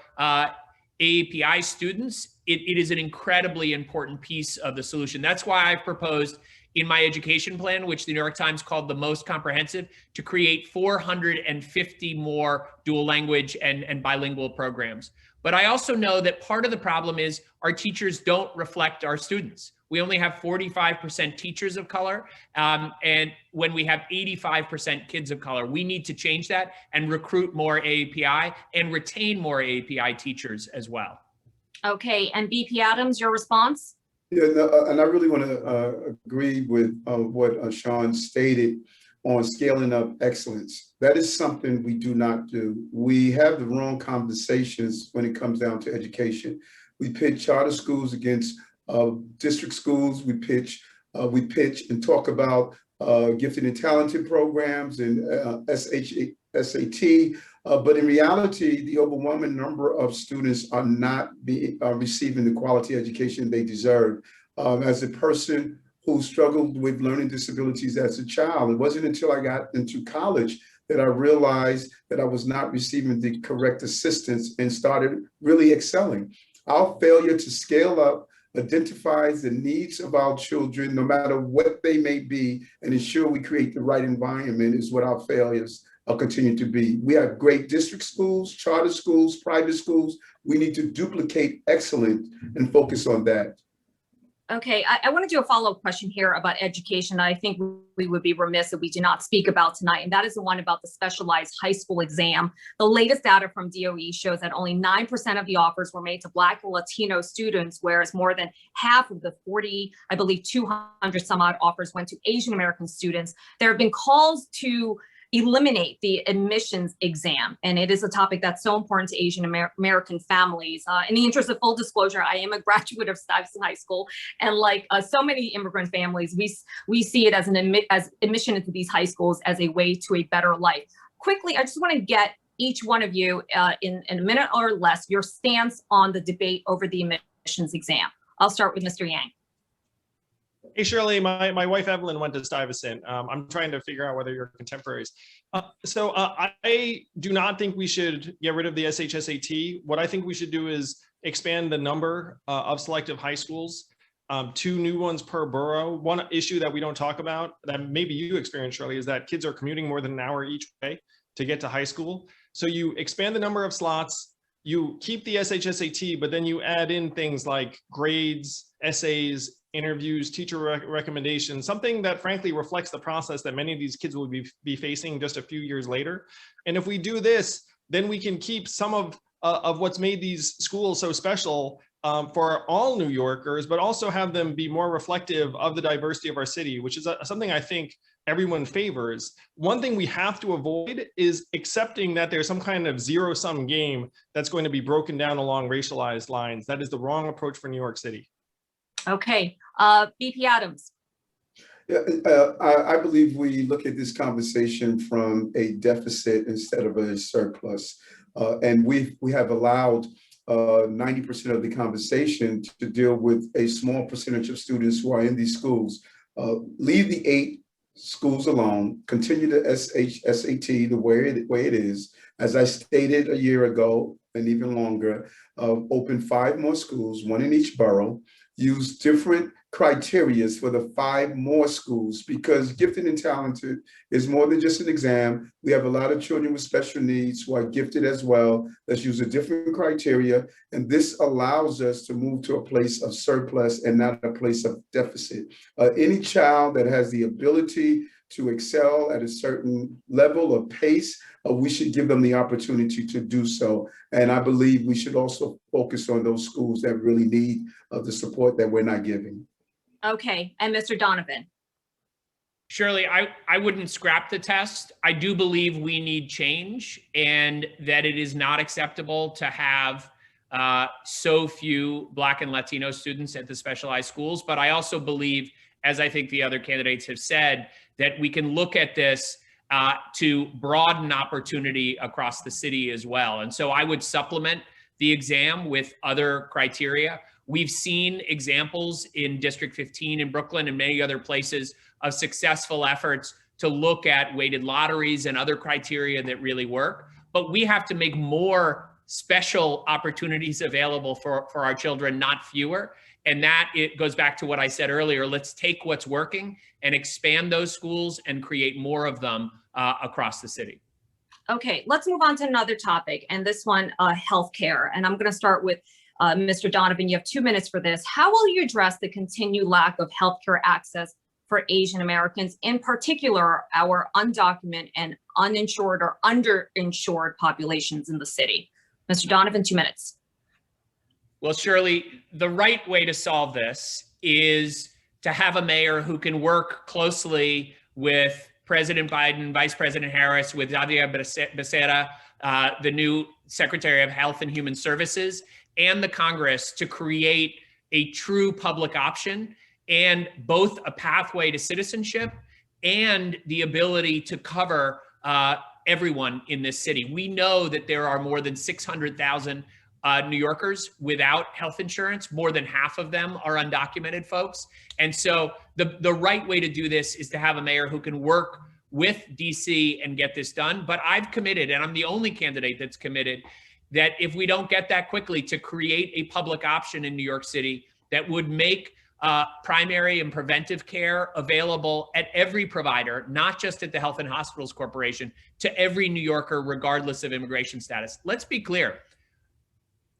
D: AAPI students, it is an incredibly important piece of the solution. That's why I've proposed in my education plan, which the New York Times called the most comprehensive, to create 450 more dual language and bilingual programs. But I also know that part of the problem is our teachers don't reflect our students. We only have 45% teachers of color, and when we have 85% kids of color, we need to change that and recruit more AAPI and retain more AAPI teachers as well.
C: Okay, and BP Adams, your response?
G: Yeah, no, and I really want to agree with what Sean stated on scaling up excellence. That is something we do not do. We have the wrong conversations when it comes down to education. We pit charter schools against district schools. We pitch and talk about gifted and talented programs and SAT. But in reality, the overwhelming number of students are not receiving the quality education they deserve. As a person who struggled with learning disabilities as a child, it wasn't until I got into college that I realized that I was not receiving the correct assistance and started really excelling. Our failure to scale up identifies the needs of our children, no matter what they may be, and ensure we create the right environment is what our failures continue to be. We have great district schools, charter schools, private schools. We need to duplicate excellence and focus on that.
C: Okay, I want to do a follow-up question here about education. I think we would be remiss if we do not speak about tonight, and that is the one about the specialized high school exam. The latest data from DOE shows that only 9% of the offers were made to Black and Latino students, whereas more than half of the 200 some odd offers went to Asian American students. There have been calls to eliminate the admissions exam. And it is a topic that's so important to Asian American families. In the interest of full disclosure, I am a graduate of Stuyvesant High School. And like so many immigrant families, we see it as admission into these high schools as a way to a better life. Quickly, I just want to get each one of you in a minute or less, your stance on the debate over the admissions exam. I'll start with Mr. Yang.
F: Hey, Shirley, my wife, Evelyn, went to Stuyvesant. I'm trying to figure out whether you're contemporaries. I do not think we should get rid of the SHSAT. What I think we should do is expand the number of selective high schools, 2 new ones per borough. One issue that we don't talk about that maybe you experience, Shirley, is that kids are commuting more than an hour each way to get to high school. So you expand the number of slots, you keep the SHSAT, but then you add in things like grades, essays, interviews, teacher recommendations, something that frankly reflects the process that many of these kids will be facing just a few years later. And if we do this, then we can keep some of what's made these schools so special for all New Yorkers, but also have them be more reflective of the diversity of our city, which is something I think everyone favors. One thing we have to avoid is accepting that there's some kind of zero-sum game that's going to be broken down along racialized lines. That is the wrong approach for New York City.
C: Okay, BP Adams.
G: Yeah, I believe we look at this conversation from a deficit instead of a surplus. And we have allowed 90% of the conversation to deal with a small percentage of students who are in these schools. Leave the 8 schools alone, continue the SAT the way it is. As I stated a year ago and even longer, open 5 more schools, 1 in each borough, use different criteria for the 5 more schools, because gifted and talented is more than just an exam. We have a lot of children with special needs who are gifted as well. Let's use a different criteria. And this allows us to move to a place of surplus and not a place of deficit. Any child that has the ability to excel at a certain level or pace, we should give them the opportunity to do so. And I believe we should also focus on those schools that really need the support that we're not giving.
C: Okay, and Mr. Donovan.
D: Shirley, I wouldn't scrap the test. I do believe we need change, and that it is not acceptable to have so few Black and Latino students at the specialized schools. But I also believe, as I think the other candidates have said, that we can look at this to broaden opportunity across the city as well. And so I would supplement the exam with other criteria. We've seen examples in District 15 in Brooklyn and many other places of successful efforts to look at weighted lotteries and other criteria that really work. But we have to make more special opportunities available for our children, not fewer. And that it goes back to what I said earlier. Let's take what's working and expand those schools and create more of them across the city.
C: Okay, let's move on to another topic, and this one, healthcare. And I'm going to start with Mr. Donovan. You have 2 minutes for this. How will you address the continued lack of healthcare access for Asian Americans, in particular, our undocumented and uninsured or underinsured populations in the city? Mr. Donovan, 2 minutes.
D: Well, Shirley, the right way to solve this is to have a mayor who can work closely with President Biden, Vice President Harris, with Xavier Becerra, the new Secretary of Health and Human Services, and the Congress to create a true public option and both a pathway to citizenship and the ability to cover everyone in this city. We know that there are more than 600,000 New Yorkers without health insurance. More than half of them are undocumented folks. And so the right way to do this is to have a mayor who can work with DC and get this done. But I've committed, and I'm the only candidate that's committed, that if we don't get that quickly, to create a public option in New York City that would make primary and preventive care available at every provider, not just at the Health and Hospitals Corporation, to every New Yorker, regardless of immigration status. Let's be clear.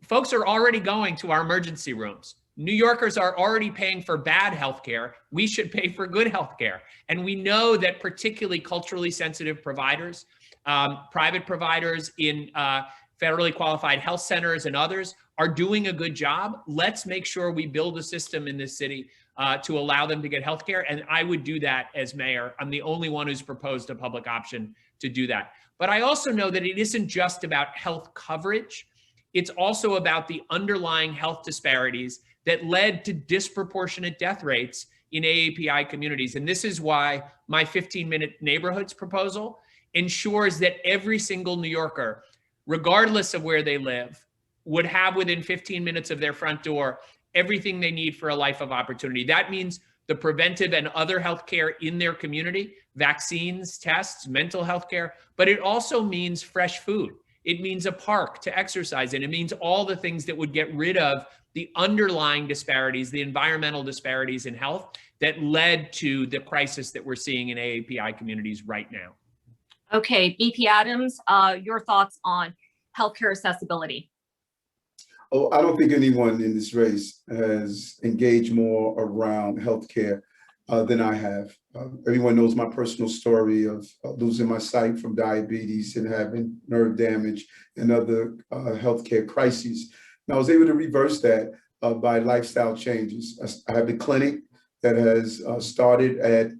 D: Folks are already going to our emergency rooms. New Yorkers are already paying for bad healthcare. We should pay for good healthcare. And we know that particularly culturally sensitive providers, private providers in federally qualified health centers and others are doing a good job. Let's make sure we build a system in this city to allow them to get healthcare. And I would do that as mayor. I'm the only one who's proposed a public option to do that. But I also know that it isn't just about health coverage. It's also about the underlying health disparities that led to disproportionate death rates in AAPI communities. And this is why my 15-minute neighborhoods proposal ensures that every single New Yorker, regardless of where they live, would have within 15 minutes of their front door everything they need for a life of opportunity. That means the preventive and other healthcare in their community, vaccines, tests, mental health care, but it also means fresh food. It means a park to exercise in. It means all the things that would get rid of the underlying disparities, the environmental disparities in health that led to the crisis that we're seeing in AAPI communities right now.
C: Okay, BP Adams, your thoughts on healthcare accessibility?
G: Oh, I don't think anyone in this race has engaged more around healthcare than I have. Everyone knows my personal story of losing my sight from diabetes and having nerve damage and other healthcare crises. And I was able to reverse that by lifestyle changes. I have a clinic that has started at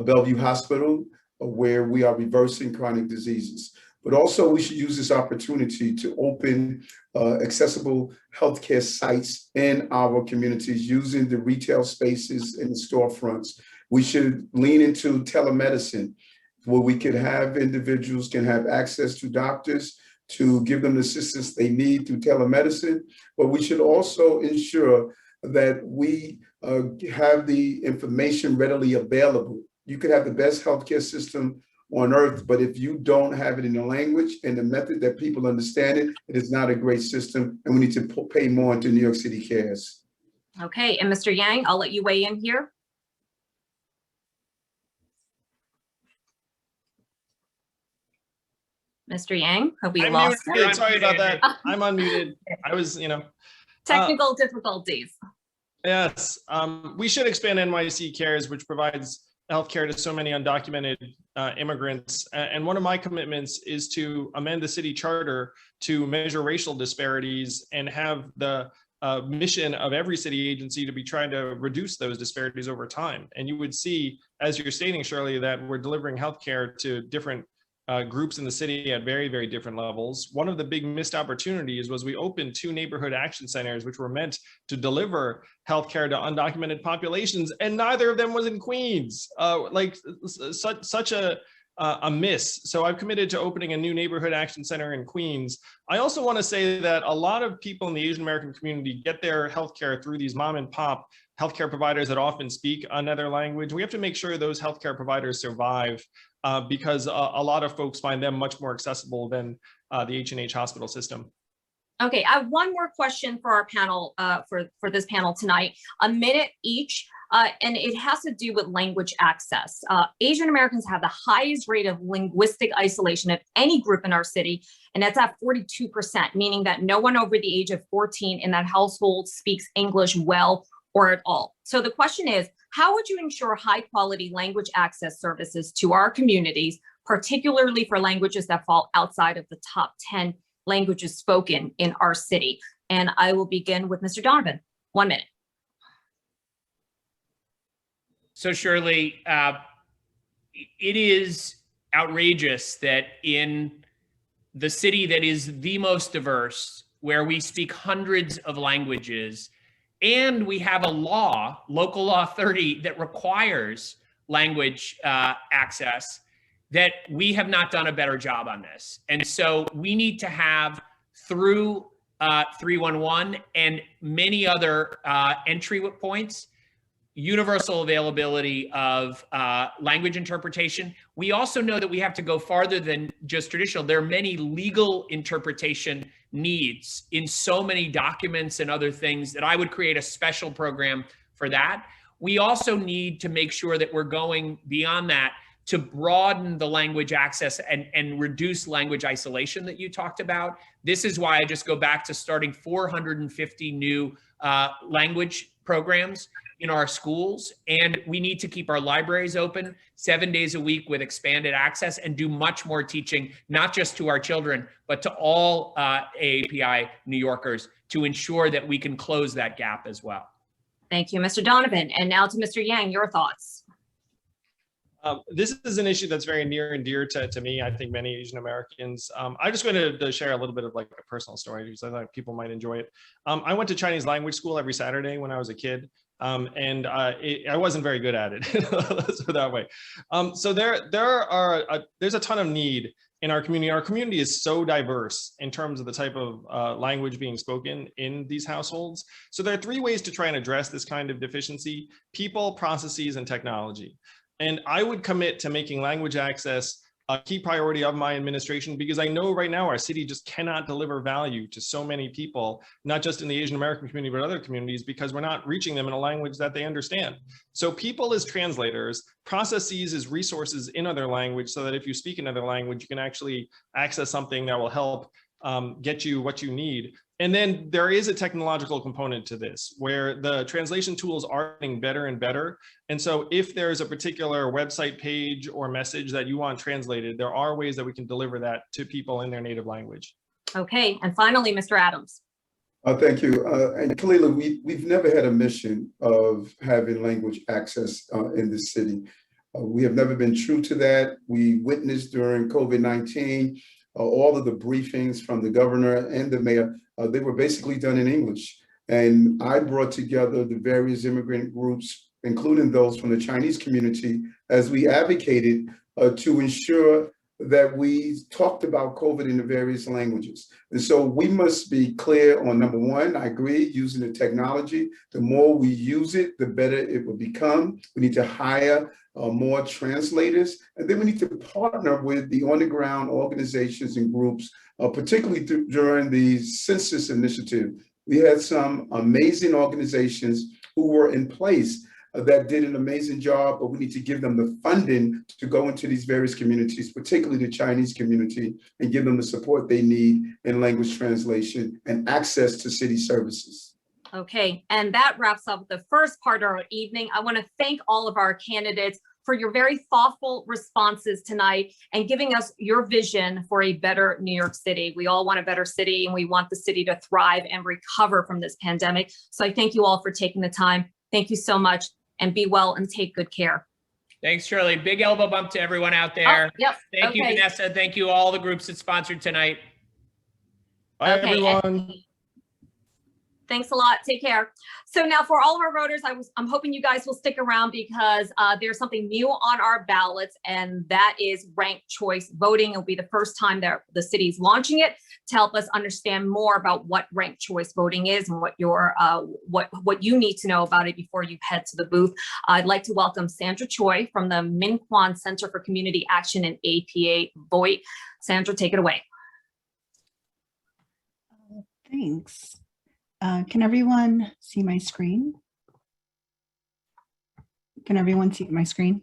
G: Bellevue Hospital, where we are reversing chronic diseases. But also we should use this opportunity to open accessible healthcare sites in our communities using the retail spaces and the storefronts. We should lean into telemedicine, where we could have individuals can have access to doctors to give them the assistance they need through telemedicine. But we should also ensure that we have the information readily available. You could have the best healthcare system on earth, but if you don't have it in the language and the method that people understand it, it is not a great system, and we need to pay more into New York City Cares.
C: Okay, and Mr. Yang, I'll let you weigh in here. Mr. Yang, hope we lost
F: muted. Sorry about that. I'm unmuted. I was,
C: technical difficulties.
F: Yes, we should expand NYC Cares, which provides healthcare to so many undocumented immigrants. And one of my commitments is to amend the city charter to measure racial disparities and have the mission of every city agency to be trying to reduce those disparities over time. And you would see, as you're stating, Shirley, that we're delivering healthcare to different groups in the city at very, very different levels. One of the big missed opportunities was we opened 2 neighborhood action centers, which were meant to deliver healthcare to undocumented populations, and neither of them was in Queens. Such a miss. So I've committed to opening a new neighborhood action center in Queens. I also want to say that a lot of people in the Asian American community get their healthcare through these mom and pop healthcare providers that often speak another language. We have to make sure those healthcare providers survive because a lot of folks find them much more accessible than the H&H hospital system.
C: Okay, I have one more question for our panel, for this panel tonight, a minute each, and it has to do with language access. Asian Americans have the highest rate of linguistic isolation of any group in our city, and that's at 42%, meaning that no one over the age of 14 in that household speaks English well or at all. So the question is, how would you ensure high quality language access services to our communities, particularly for languages that fall outside of the top 10 languages spoken in our city? And I will begin with Mr. Donovan. 1 minute.
D: So Shirley, it is outrageous that in the city that is the most diverse, where we speak hundreds of languages, and we have a law, Local Law 30, that requires language access, that we have not done a better job on this. And so we need to have, through 311 and many other entry points, universal availability of language interpretation. We also know that we have to go farther than just traditional. There are many legal interpretation needs in so many documents and other things that I would create a special program for that. We also need to make sure that we're going beyond that to broaden the language access and reduce language isolation that you talked about. This is why I just go back to starting 450 new language programs in our schools. And we need to keep our libraries open 7 days a week with expanded access and do much more teaching, not just to our children, but to all AAPI New Yorkers, to ensure that we can close that gap as well.
C: Thank you, Mr. Donovan. And now to Mr. Yang, your thoughts.
F: This is an issue that's very near and dear to me. I think many Asian Americans. I'm just going to share a little bit of like a personal story because I thought people might enjoy it. I went to Chinese language school every Saturday when I was a kid. And I wasn't very good at it, let's put it that way. So there's a ton of need in our community. Our community is so diverse in terms of the type of language being spoken in these households. So there are 3 ways to try and address this kind of deficiency: people, processes, and technology. And I would commit to making language access a key priority of my administration, because I know right now our city just cannot deliver value to so many people, not just in the Asian American community, but other communities, because we're not reaching them in a language that they understand. So people as translators, processes as resources in other language, so that if you speak another language, you can actually access something that will help get you what you need. And then there is a technological component to this where the translation tools are getting better and better. And so if there's a particular website page or message that you want translated, there are ways that we can deliver that to people in their native language.
C: Okay, and finally, Mr. Adams.
G: Thank you. And Kalila, we've never had a mission of having language access in this city. We have never been true to that. We witnessed during COVID-19, all of the briefings from the governor and the mayor, they were basically done in English. And I brought together the various immigrant groups, including those from the Chinese community, as we advocated to ensure that we talked about COVID in the various languages. And so we must be clear on number one, I agree, using the technology. The more we use it, the better it will become. We need to hire more translators. And then we need to partner with the on-the-ground organizations and groups, particularly during the census initiative. We had some amazing organizations who were in place that did an amazing job, but we need to give them the funding to go into these various communities, particularly the Chinese community, and give them the support they need in language translation and access to city services.
C: Okay, and that wraps up the first part of our evening. I want to thank all of our candidates for your very thoughtful responses tonight and giving us your vision for a better New York City. We all want a better city and we want the city to thrive and recover from this pandemic. So I thank you all for taking the time. Thank you so much. And be well and take good care.
D: Thanks, Shirley. Big elbow bump to everyone out there.
C: Oh, yep.
D: Thank you, Vanessa. Thank you all the groups that sponsored tonight.
F: Bye, everyone.
C: Thanks a lot. Take care. So now for all of our voters, I'm hoping you guys will stick around because there's something new on our ballots, and that is ranked choice voting. It'll be the first time that the city's launching it to help us understand more about what ranked choice voting is and what your what you need to know about it before you head to the booth. I'd like to welcome Sandra Choi from the Min Kwan Center for Community Action and APA Voight. Sandra, take it away.
H: Thanks. Can everyone see my screen? Can everyone see my screen?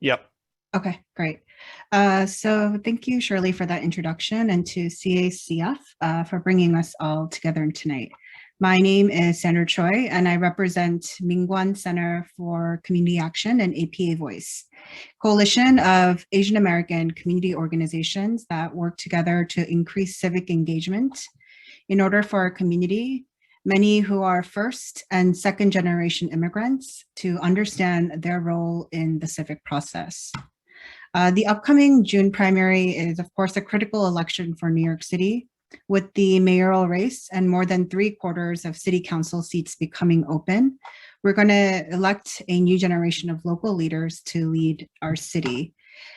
F: Yep.
H: Okay, great. So thank you, Shirley, for that introduction, and to CACF for bringing us all together tonight. My name is Sandra Choi, and I represent Min Kwan Center for Community Action and APA Voice, coalition of Asian American community organizations that work together to increase civic engagement in order for our community, many who are first and second generation immigrants, to understand their role in the civic process. The upcoming June primary is, of course, a critical election for New York City, with the mayoral race and more than 3/4 of city council seats becoming open. We're going to elect a new generation of local leaders to lead our city.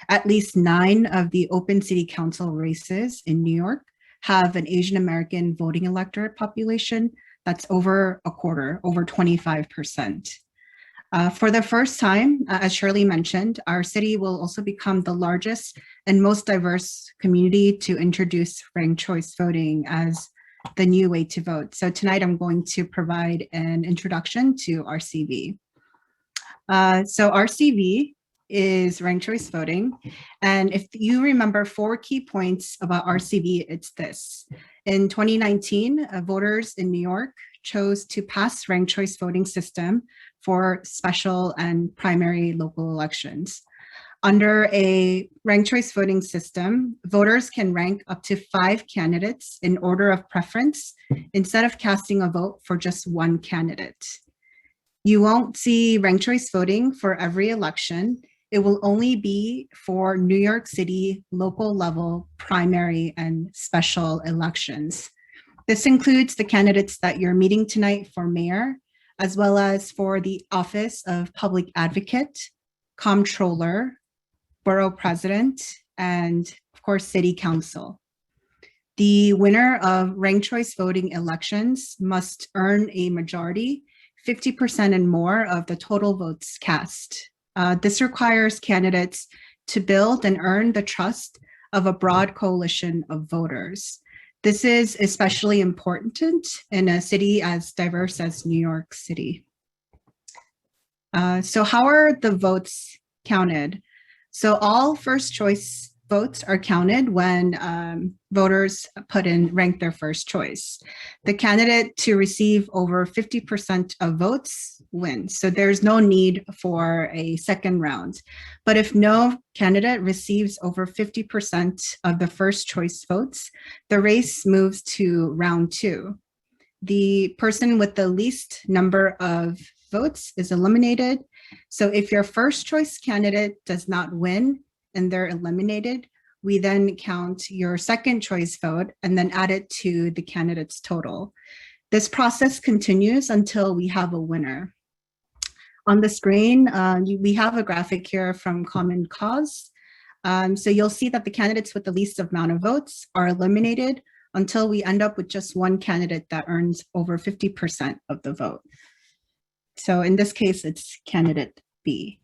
H: At least 9 of the open city council races in New York have an Asian American voting electorate population that's over a quarter, over 25%. For the first time, as Shirley mentioned, our city will also become the largest and most diverse community to introduce ranked choice voting as the new way to vote. So tonight I'm going to provide an introduction to RCV. So RCV is ranked choice voting. And if you remember 4 key points about RCV, it's this. In 2019, voters in New York chose to pass ranked choice voting system for special and primary local elections. Under a ranked choice voting system, voters can rank up to 5 candidates in order of preference instead of casting a vote for just 1 candidate. You won't see ranked choice voting for every election. It will only be for New York City local level primary and special elections. This includes the candidates that you're meeting tonight for mayor, as well as for the office of public advocate, comptroller, borough president, and of course, city council. The winner of ranked choice voting elections must earn a majority, 50% and more of the total votes cast. This requires candidates to build and earn the trust of a broad coalition of voters. This is especially important in a city as diverse as New York City. So how are the votes counted? So all first choice votes are counted when voters rank their first choice. The candidate to receive over 50% of votes wins. So there's no need for a second round. But if no candidate receives over 50% of the first choice votes, the race moves to round 2. The person with the least number of votes is eliminated. So if your first choice candidate does not win and they're eliminated, we then count your second choice vote and then add it to the candidate's total. This process continues until we have a winner. On the screen, we have a graphic here from Common Cause. So you'll see that the candidates with the least amount of votes are eliminated until we end up with just one candidate that earns over 50% of the vote. So in this case, it's candidate B.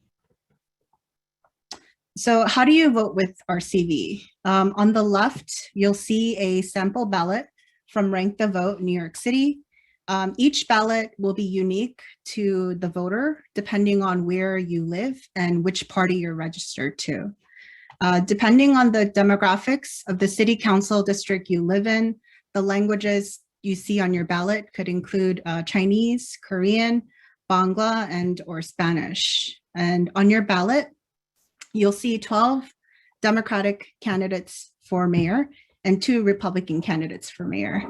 H: So how do you vote with RCV? On the left, you'll see a sample ballot from Rank the Vote New York City. Each ballot will be unique to the voter depending on where you live and which party you're registered to. Depending on the demographics of the city council district you live in, the languages you see on your ballot could include Chinese, Korean, Bangla, and or Spanish. And on your ballot, you'll see 12 Democratic candidates for mayor and 2 Republican candidates for mayor.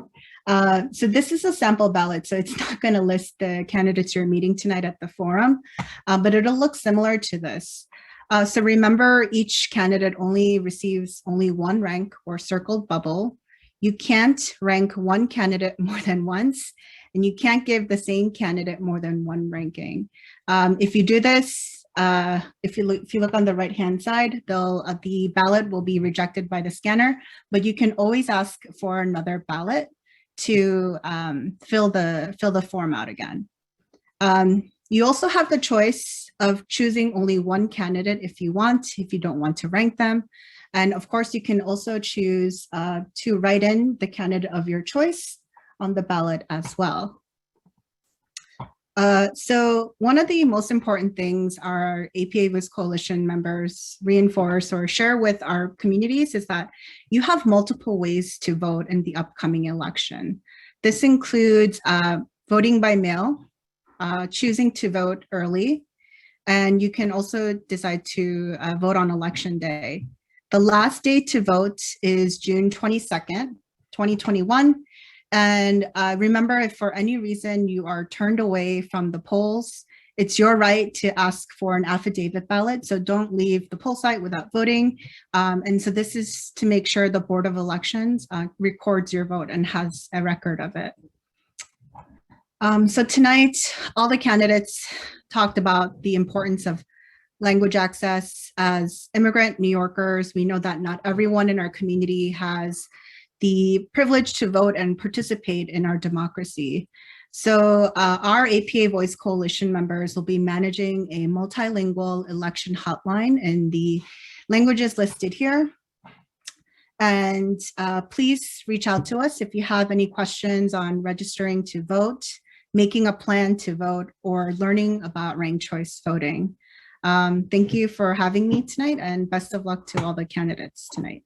H: So this is a sample ballot, so it's not going to list the candidates you're meeting tonight at the forum, but it'll look similar to this. So remember, each candidate only receives only one rank or circled bubble. You can't rank one candidate more than once, and you can't give the same candidate more than one ranking. If you do this, if you look on the right-hand side, the ballot will be rejected by the scanner, but you can always ask for another ballot to fill the form out again. You also have the choice of choosing only one candidate if you don't want to rank them. And of course, you can also choose to write in the candidate of your choice on the ballot as well. So one of the most important things our APA Voice Coalition members reinforce or share with our communities is that you have multiple ways to vote in the upcoming election. This includes voting by mail, choosing to vote early, and you can also decide to vote on election day. The last day to vote is June 22nd, 2021. And remember, if for any reason you are turned away from the polls, it's your right to ask for an affidavit ballot. So don't leave the poll site without voting. And so this is to make sure the Board of Elections records your vote and has a record of it. So tonight, all the candidates talked about the importance of language access. As immigrant New Yorkers, we know that not everyone in our community has the privilege to vote and participate in our democracy. So our APA Voice Coalition members will be managing a multilingual election hotline in the languages listed here. And please reach out to us if you have any questions on registering to vote, making a plan to vote, or learning about ranked choice voting. Thank you for having me tonight, and best of luck to all the candidates tonight.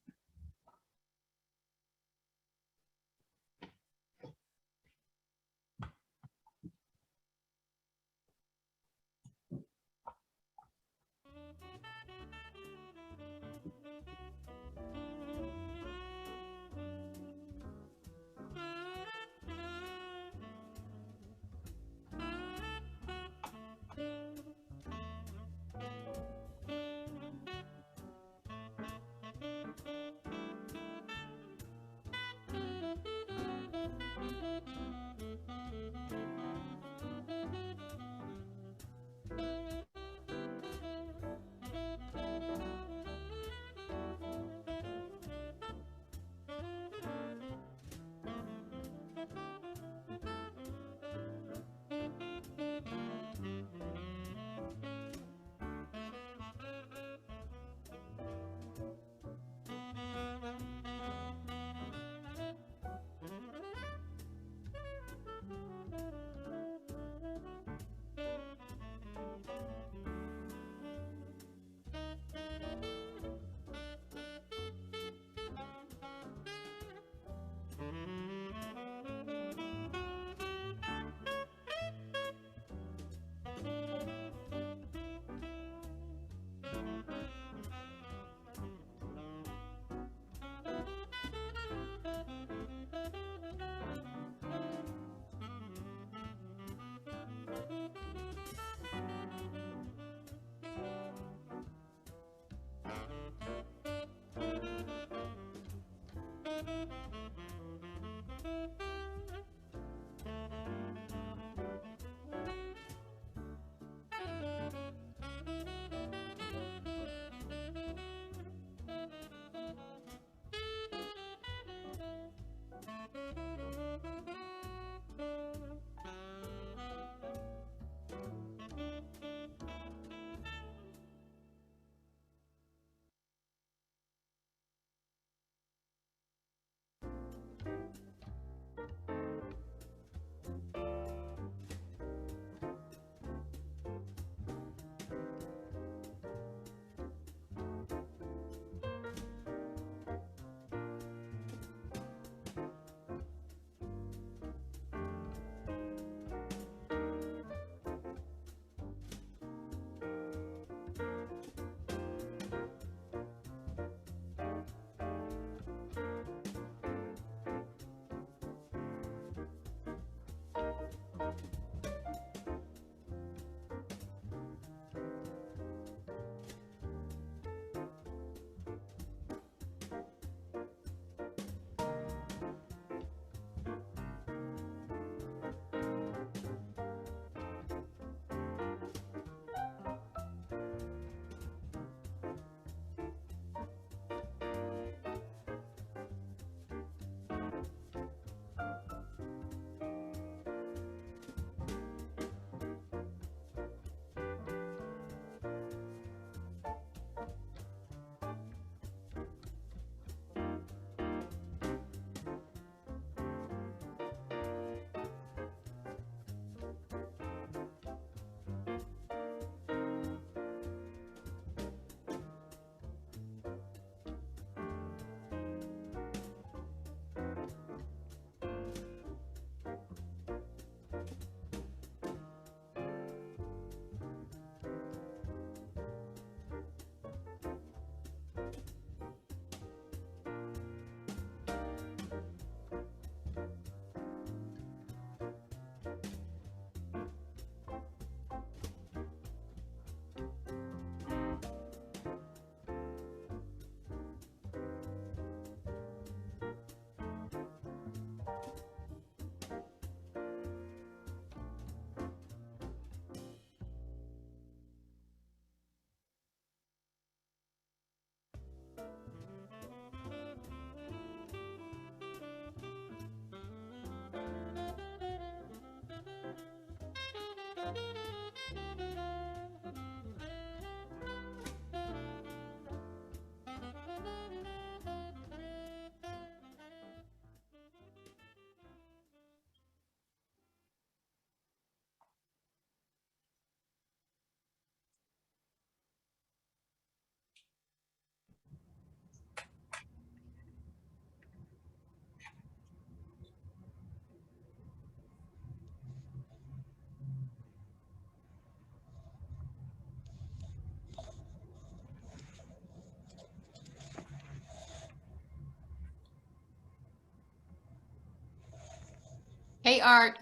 I: Hey, Art.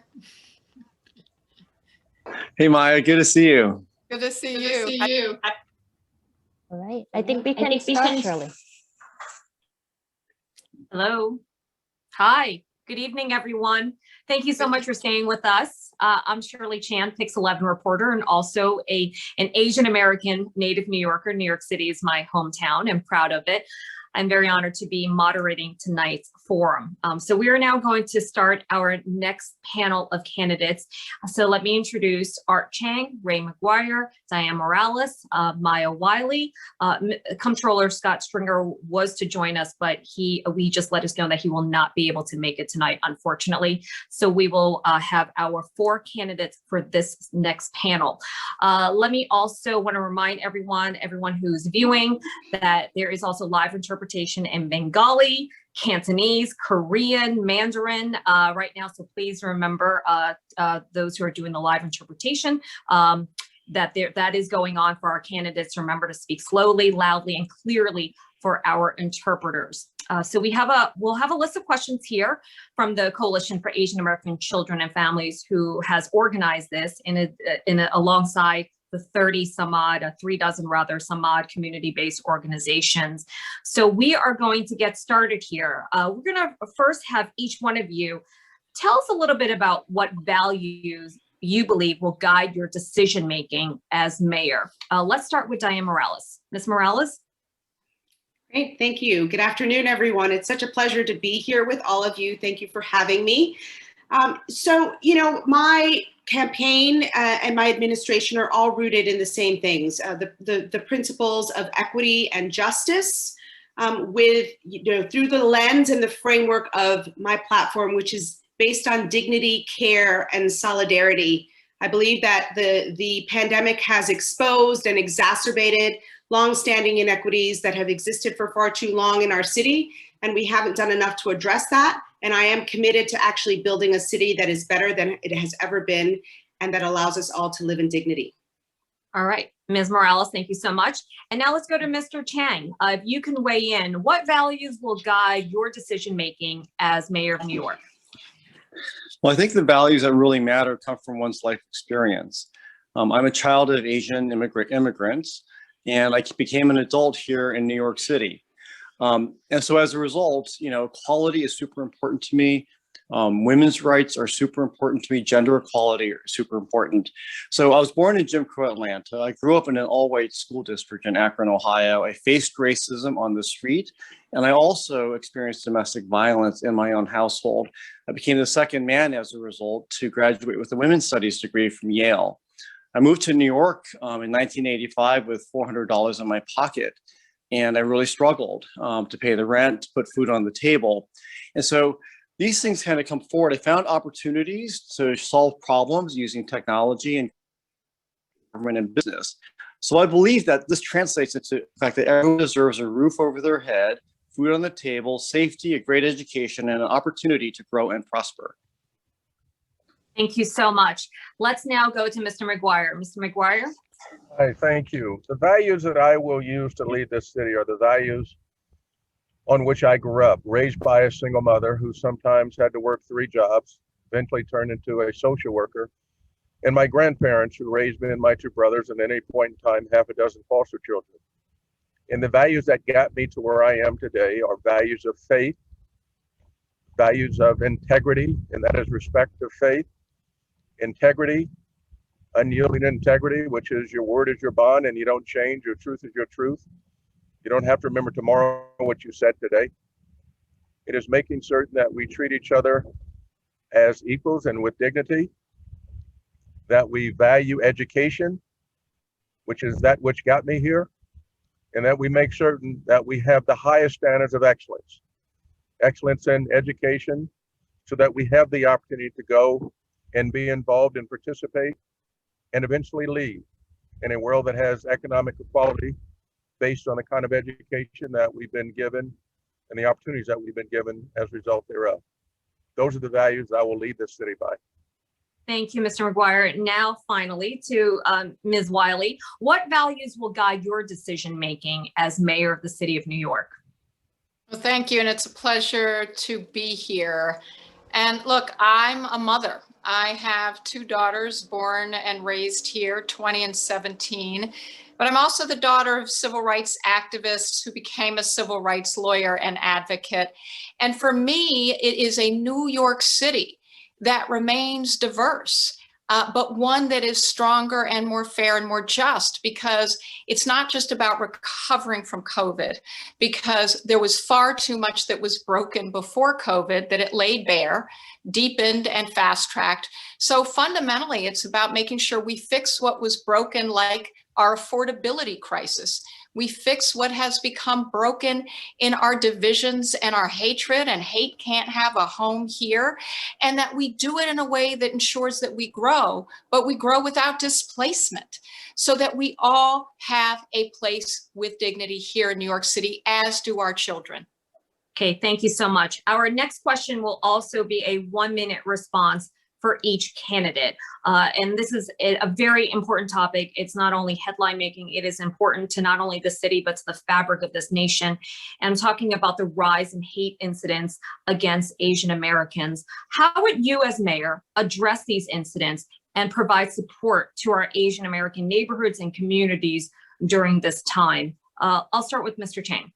J: Hey, Maya, good to see you.
I: Good to see you.
B: All right, I think we can start, Shirley.
C: Hello. Hi. Good evening, everyone. Thank you so much for staying with us. I'm Shirley Chan, Pix 11 reporter, and also an Asian American native New Yorker. New York City is my hometown. I'm proud of it. I'm very honored to be moderating tonight's forum. So we are now going to start our next panel of candidates. So let me introduce Art Chang, Ray McGuire, Diane Morales, Maya Wiley. Comptroller Scott Stringer was to join us, but we just let us know that he will not be able to make it tonight, unfortunately. So we will have our 4 candidates for this next panel. Let me also want to remind everyone who's viewing that there is also live interpretation in Bengali, Cantonese, Korean, Mandarin right now. So please remember those who are doing the live interpretation that is going on for our candidates. Remember to speak slowly, loudly, and clearly for our interpreters. So we'll have a list of questions here from the Coalition for Asian American Children and Families, who has organized this alongside the 30 some odd, 36 rather, some odd community-based organizations. So we are going to get started here. We're going to first have each one of you tell us a little bit about what values you believe will guide your decision-making as mayor. Let's start with Diane Morales. Ms. Morales?
K: Great, thank you. Good afternoon, everyone. It's such a pleasure to be here with all of you. Thank you for having me. My campaign and my administration are all rooted in the same things, the principles of equity and justice, through the lens and the framework of my platform, which is based on dignity, care, and solidarity. I believe that the pandemic has exposed and exacerbated longstanding inequities that have existed for far too long in our city, and we haven't done enough to address that. And I am committed to actually building a city that is better than it has ever been and that allows us all to live in dignity.
C: All right, Ms. Morales, thank you so much. And now let's go to Mr. Chang. If you can weigh in, what values will guide your decision-making as mayor of New York?
J: Well, I think the values that really matter come from one's life experience. I'm a child of Asian immigrants, and I became an adult here in New York City. And so as a result, equality is super important to me. Women's rights are super important to me. Gender equality are super important. So I was born in Jim Crow Atlanta. I grew up in an all-white school district in Akron, Ohio. I faced racism on the street, and I also experienced domestic violence in my own household. I became the second man as a result to graduate with a women's studies degree from Yale. I moved to New York in 1985 with $400 in my pocket, and I really struggled to pay the rent, to put food on the table. And so these things kind of come forward. I found opportunities to solve problems using technology and government and business. So I believe that this translates into the fact that everyone deserves a roof over their head, food on the table, safety, a great education, and an opportunity to grow and prosper.
C: Thank you so much. Let's now go to Mr. McGuire. Mr. McGuire?
L: Hi, thank you. The values that I will use to lead this city are the values on which I grew up, raised by a single mother who sometimes had to work 3 jobs, eventually turned into a social worker, and my grandparents who raised me and my 2 brothers, and at any point in time, half a dozen foster children. And the values that got me to where I am today are values of faith, values of integrity, and that is respect of faith, integrity, unyielding integrity, which is your word is your bond and you don't change, your truth is your truth. You don't have to remember tomorrow what you said today. It is making certain that we treat each other as equals and with dignity, that we value education, which is that which got me here, and that we make certain that we have the highest standards of excellence. Excellence in education, so that we have the opportunity to go and be involved and participate and eventually lead in a world that has economic equality based on the kind of education that we've been given and the opportunities that we've been given as a result thereof. Those are the values I will lead this city by.
C: Thank you, Mr. McGuire. Now, finally, to Ms. Wiley, what values will guide your decision-making as mayor of the city of New York?
I: Well, thank you, and it's a pleasure to be here. And look, I'm a mother. I have 2 daughters born and raised here, 20 and 17. But I'm also the daughter of civil rights activists who became a civil rights lawyer and advocate. And for me, it is a New York City that remains diverse, but one that is stronger and more fair and more just, because it's not just about recovering from COVID, because there was far too much that was broken before COVID that it laid bare, deepened and fast-tracked. So fundamentally, it's about making sure we fix what was broken, like our affordability crisis. We fix what has become broken in our divisions and our hatred, and hate can't have a home here, and that we do it in a way that ensures that we grow, but we grow without displacement, so that we all have a place with dignity here in New York City, as do our children.
C: Okay, thank you so much. Our next question will also be a 1-minute response for each candidate. And this is a very important topic. It's not only headline making, it is important to not only the city, but to the fabric of this nation. And I'm talking about the rise in hate incidents against Asian Americans. How would you as mayor address these incidents and provide support to our Asian American neighborhoods and communities during this time. I'll start with Mr. Chang.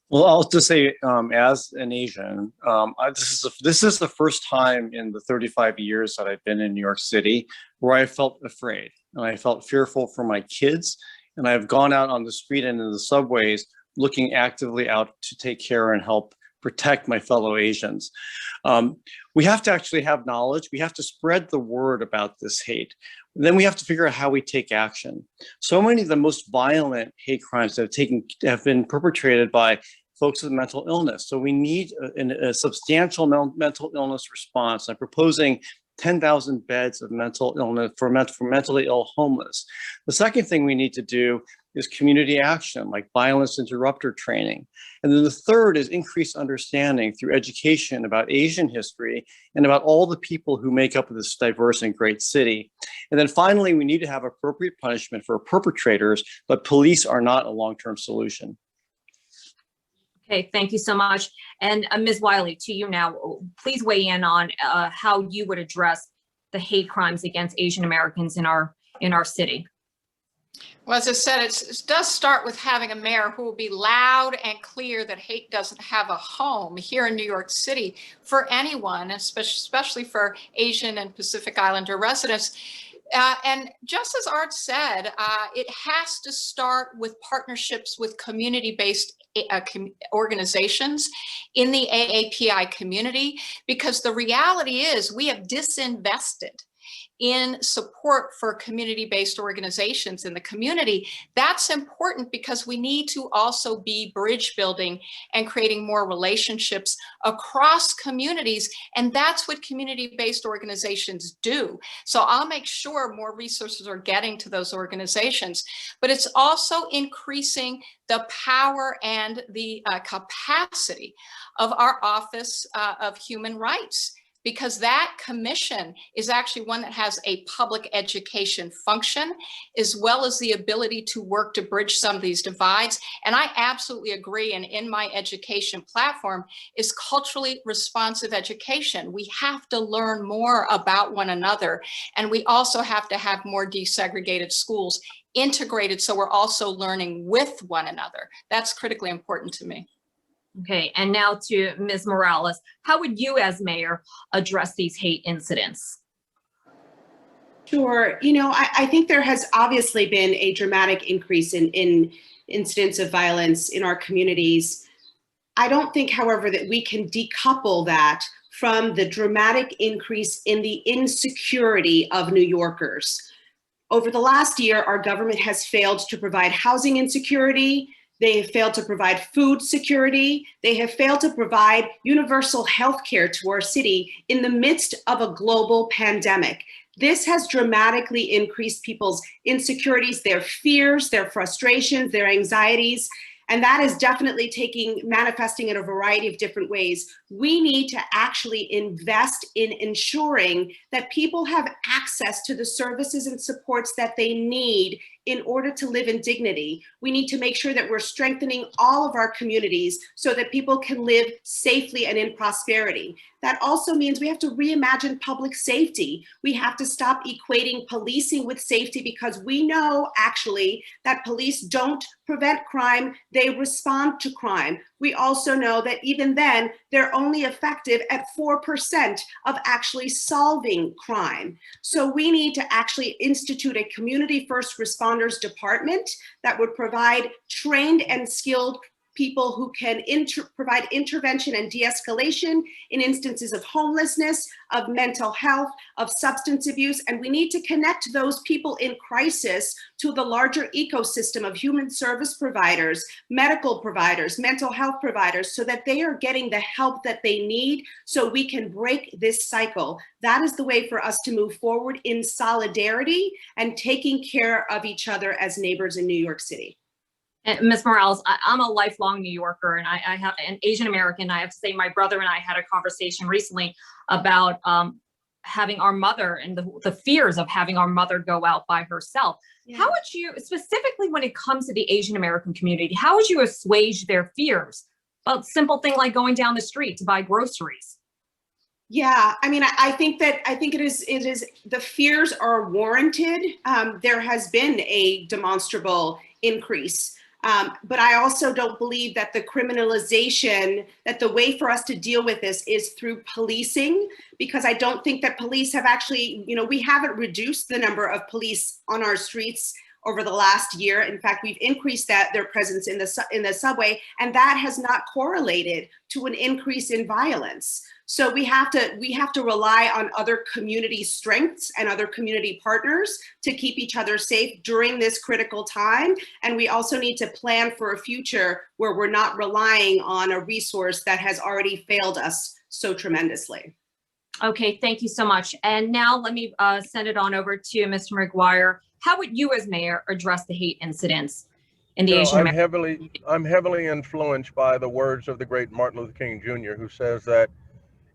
J: Well, I'll just say, as an Asian, this is the first time in the 35 years that I've been in New York City where I felt afraid, and I felt fearful for my kids. And I've gone out on the street and in the subways looking actively out to take care and help protect my fellow Asians. We have to actually have knowledge. We have to spread the word about this hate. Then we have to figure out how we take action. So many of the most violent hate crimes have been perpetrated by folks with mental illness. So we need a substantial mental illness response. I'm proposing 10,000 beds of mental illness for mentally ill homeless. The second thing we need to do is community action, like violence interrupter training. And then the third is increased understanding through education about Asian history and about all the people who make up this diverse and great city. And then finally, we need to have appropriate punishment for perpetrators, but police are not a long-term solution.
C: Okay, thank you so much. And Ms. Wiley, to you now, please weigh in on how you would address the hate crimes against Asian Americans in our city.
I: Well, as I said, it does start with having a mayor who will be loud and clear that hate doesn't have a home here in New York City for anyone, especially for Asian and Pacific Islander residents. And just as Art said, it has to start with partnerships with community-based organizations in the AAPI community, because the reality is we have disinvested in support for community-based organizations in the community. That's important because we need to also be bridge building and creating more relationships across communities. And that's what community-based organizations do. So I'll make sure more resources are getting to those organizations, but it's also increasing the power and the capacity of our Office of Human Rights, because that commission is actually one that has a public education function, as well as the ability to work to bridge some of these divides. And I absolutely agree, and in my education platform is culturally responsive education. We have to learn more about one another, and we also have to have more desegregated schools integrated, so we're also learning with one another. That's critically important to me.
C: Okay, and now to Ms. Morales, how would you as mayor address these hate incidents?
K: Sure. You know, I think there has obviously been a dramatic increase in incidents of violence in our communities. I don't think, however, that we can decouple that from the dramatic increase in the insecurity of New Yorkers. Over the last year, our government has failed to provide housing insecurity. They have failed to provide food security. They have failed to provide universal health care to our city in the midst of a global pandemic. This has dramatically increased people's insecurities, their fears, their frustrations, their anxieties, and that is definitely manifesting in a variety of different ways. We need to actually invest in ensuring that people have access to the services and supports that they need in order to live in dignity. We need to make sure that we're strengthening all of our communities so that people can live safely and in prosperity. That also means we have to reimagine public safety. We have to stop equating policing with safety, because we know actually that police don't prevent crime, they respond to crime. We also know that even then, they're only effective at 4% of actually solving crime. So we need to actually institute a community first responders department that would provide trained and skilled people who can provide intervention and de-escalation in instances of homelessness, of mental health, of substance abuse. And we need to connect those people in crisis to the larger ecosystem of human service providers, medical providers, mental health providers, so that they are getting the help that they need so we can break this cycle. That is the way for us to move forward in solidarity and taking care of each other as neighbors in New York City.
C: And Ms. Morales, I'm a lifelong New Yorker, and I have an Asian American. I have to say, my brother and I had a conversation recently about having our mother and the fears of having our mother go out by herself. Yeah. How would you, specifically when it comes to the Asian American community, how would you assuage their fears about simple thing like going down the street to buy groceries?
K: Yeah, I mean, I think it is the fears are warranted. There has been a demonstrable increase. But I also don't believe that the criminalization, that the way for us to deal with this is through policing, because I don't think that police have actually, we haven't reduced the number of police on our streets over the last year. In fact, we've increased their presence in the subway, and that has not correlated to an increase in violence. So we have to rely on other community strengths and other community partners to keep each other safe during this critical time. And we also need to plan for a future where we're not relying on a resource that has already failed us so tremendously.
C: Okay, thank you so much. And now let me send it on over to Mr. McGuire. How would you as mayor address the hate incidents in the Asian American?
L: I'm heavily influenced by the words of the great Martin Luther King Jr., who says that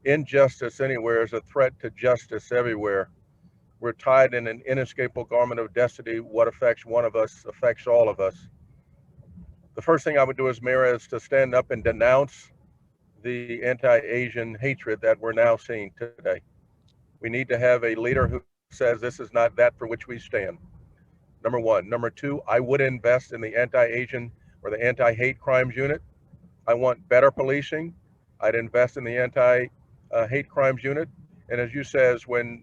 L: injustice anywhere is a threat to justice everywhere. We're tied in an inescapable garment of destiny. What affects one of us affects all of us. The first thing I would do as mayor is to stand up and denounce the anti-Asian hatred that we're now seeing today. We need to have a leader who says this is not that for which we stand. Number one. Number two, I would invest in the anti-Asian or the anti-hate crimes unit. I want better policing. I'd invest in the anti-hate crimes unit. And as you says, when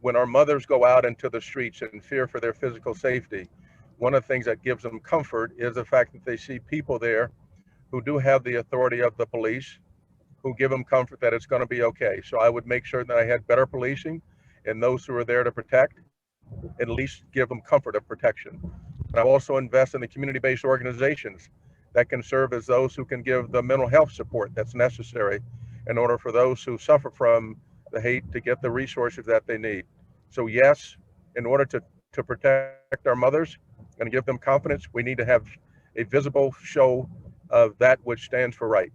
L: our mothers go out into the streets in fear for their physical safety, one of the things that gives them comfort is the fact that they see people there who do have the authority of the police, who give them comfort that it's going to be okay. So I would make sure that I had better policing, and those who are there to protect, at least give them comfort of protection. And I also invest in the community-based organizations that can serve as those who can give the mental health support that's necessary in order for those who suffer from the hate to get the resources that they need. So yes, in order to protect our mothers and give them confidence, we need to have a visible show of that which stands for right.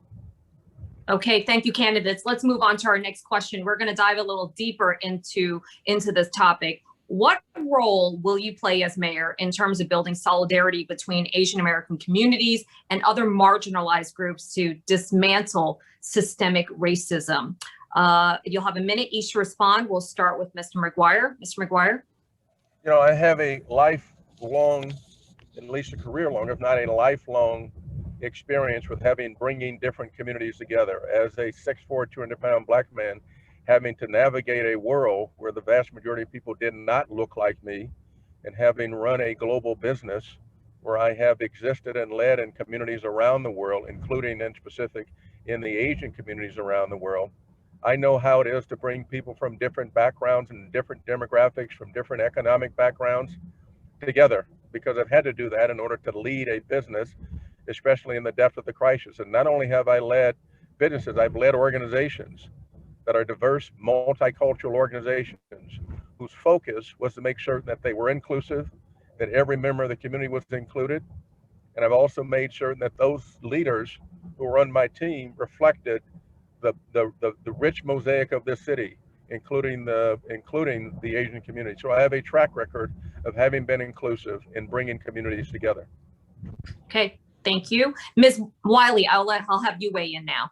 C: Okay, thank you, candidates. Let's move on to our next question. We're going to dive a little deeper into this topic. What role will you play as mayor in terms of building solidarity between Asian American communities and other marginalized groups to dismantle systemic racism? You'll have a minute each to respond. We'll start with Mr. McGuire. Mr. McGuire.
L: I have a lifelong, at least a career-long, if not a lifelong experience with bringing different communities together. As a 6'4", 200-pound Black man, having to navigate a world where the vast majority of people did not look like me, and having run a global business where I have existed and led in communities around the world, including in specific in the Asian communities around the world, I know how it is to bring people from different backgrounds and different demographics, from different economic backgrounds together, because I've had to do that in order to lead a business, especially in the depth of the crisis. And not only have I led businesses, I've led organizations that are diverse, multicultural organizations whose focus was to make sure that they were inclusive, that every member of the community was included. And I've also made sure that those leaders who were on my team reflected the rich mosaic of this city, including the Asian community. So I have a track record of having been inclusive in bringing communities together.
C: Okay, thank you. Ms. Wiley, I'll have you weigh in now.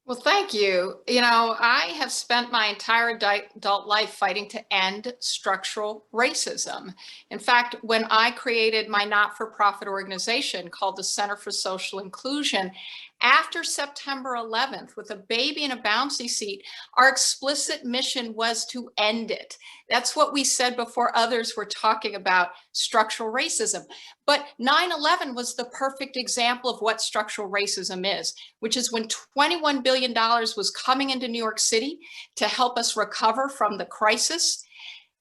I: Well, thank you. I have spent my entire adult life fighting to end structural racism. In fact, when I created my not-for-profit organization called the Center for Social Inclusion, after September 11th, with a baby in a bouncy seat, our explicit mission was to end it. That's what we said before others were talking about structural racism. But 9/11 was the perfect example of what structural racism is, which is when $21 billion was coming into New York City to help us recover from the crisis,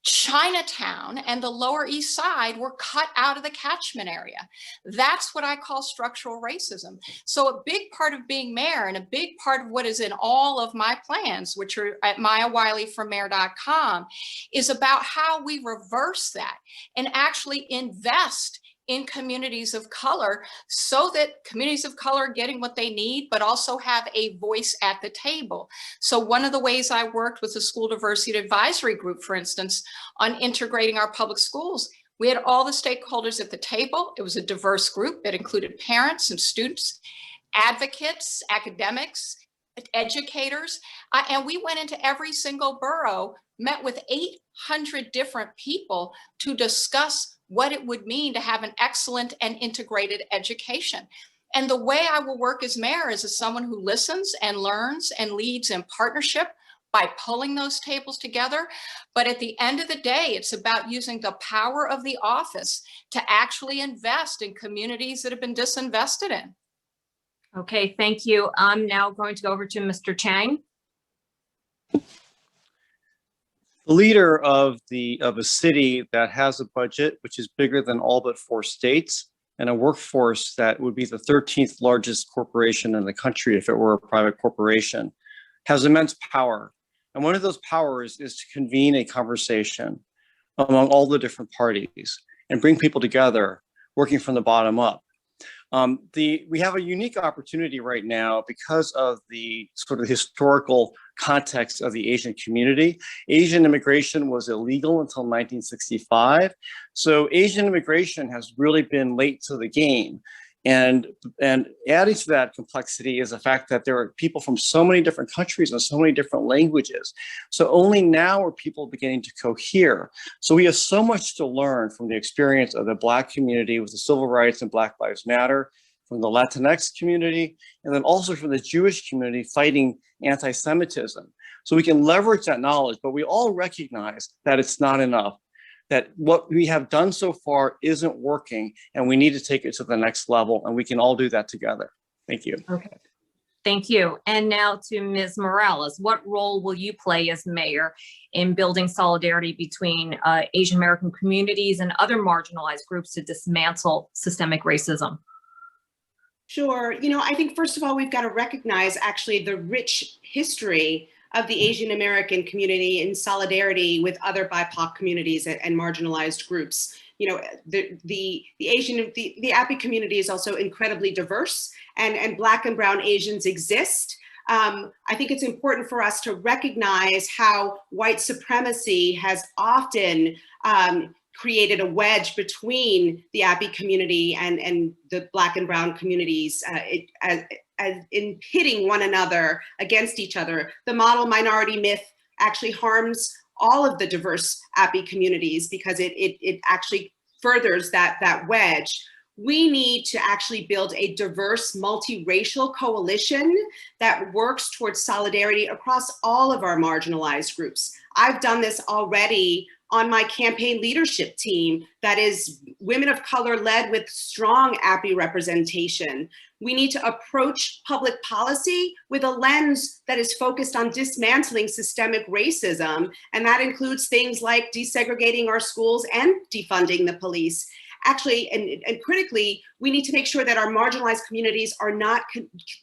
I: Chinatown and the Lower East Side were cut out of the catchment area. That's what I call structural racism. So a big part of being mayor, and a big part of what is in all of my plans, which are at MayaWileyForMayor.com, is about how we reverse that and actually invest in communities of color so that communities of color are getting what they need, but also have a voice at the table. So one of the ways I worked with the School Diversity Advisory Group, for instance, on integrating our public schools, we had all the stakeholders at the table. It was a diverse group that included parents and students, advocates, academics, educators, and we went into every single borough, met with 800 different people to discuss what it would mean to have an excellent and integrated education. And the way I will work as mayor is as someone who listens and learns and leads in partnership by pulling those tables together. But at the end of the day, it's about using the power of the office to actually invest in communities that have been disinvested in.
C: Okay, thank you. I'm now going to go over to Mr. Chang.
J: The leader of a city that has a budget which is bigger than all but 4 states and a workforce that would be the 13th largest corporation in the country if it were a private corporation has immense power. And one of those powers is to convene a conversation among all the different parties and bring people together, working from the bottom up. We have a unique opportunity right now because of the sort of historical context of the Asian community. Asian immigration was illegal until 1965. So Asian immigration has really been late to the game. And adding to that complexity is the fact that there are people from so many different countries and so many different languages. So only now are people beginning to cohere. So we have so much to learn from the experience of the Black community with the civil rights and Black Lives Matter, from the Latinx community, and then also from the Jewish community fighting anti-Semitism. So we can leverage that knowledge, but we all recognize that it's not enough, that what we have done so far isn't working, and we need to take it to the next level, and we can all do that together. Thank you.
C: Okay, thank you. And now to Ms. Morales, what role will you play as mayor in building solidarity between Asian American communities and other marginalized groups to dismantle systemic racism?
K: Sure. You know, I think first of all, we've got to recognize actually the rich history of the Asian American community in solidarity with other BIPOC communities and marginalized groups. You know, the API community is also incredibly diverse, and Black and Brown Asians exist. I think it's important for us to recognize how white supremacy has often created a wedge between the API community and the Black and Brown communities in pitting one another against each other. The model minority myth actually harms all of the diverse API communities because it actually furthers that wedge. We need to actually build a diverse, multiracial coalition that works towards solidarity across all of our marginalized groups. I've done this already on my campaign leadership team that is women of color led with strong API representation. We need to approach public policy with a lens that is focused on dismantling systemic racism, and that includes things like desegregating our schools and defunding the police. Actually, and critically, we need to make sure that our marginalized communities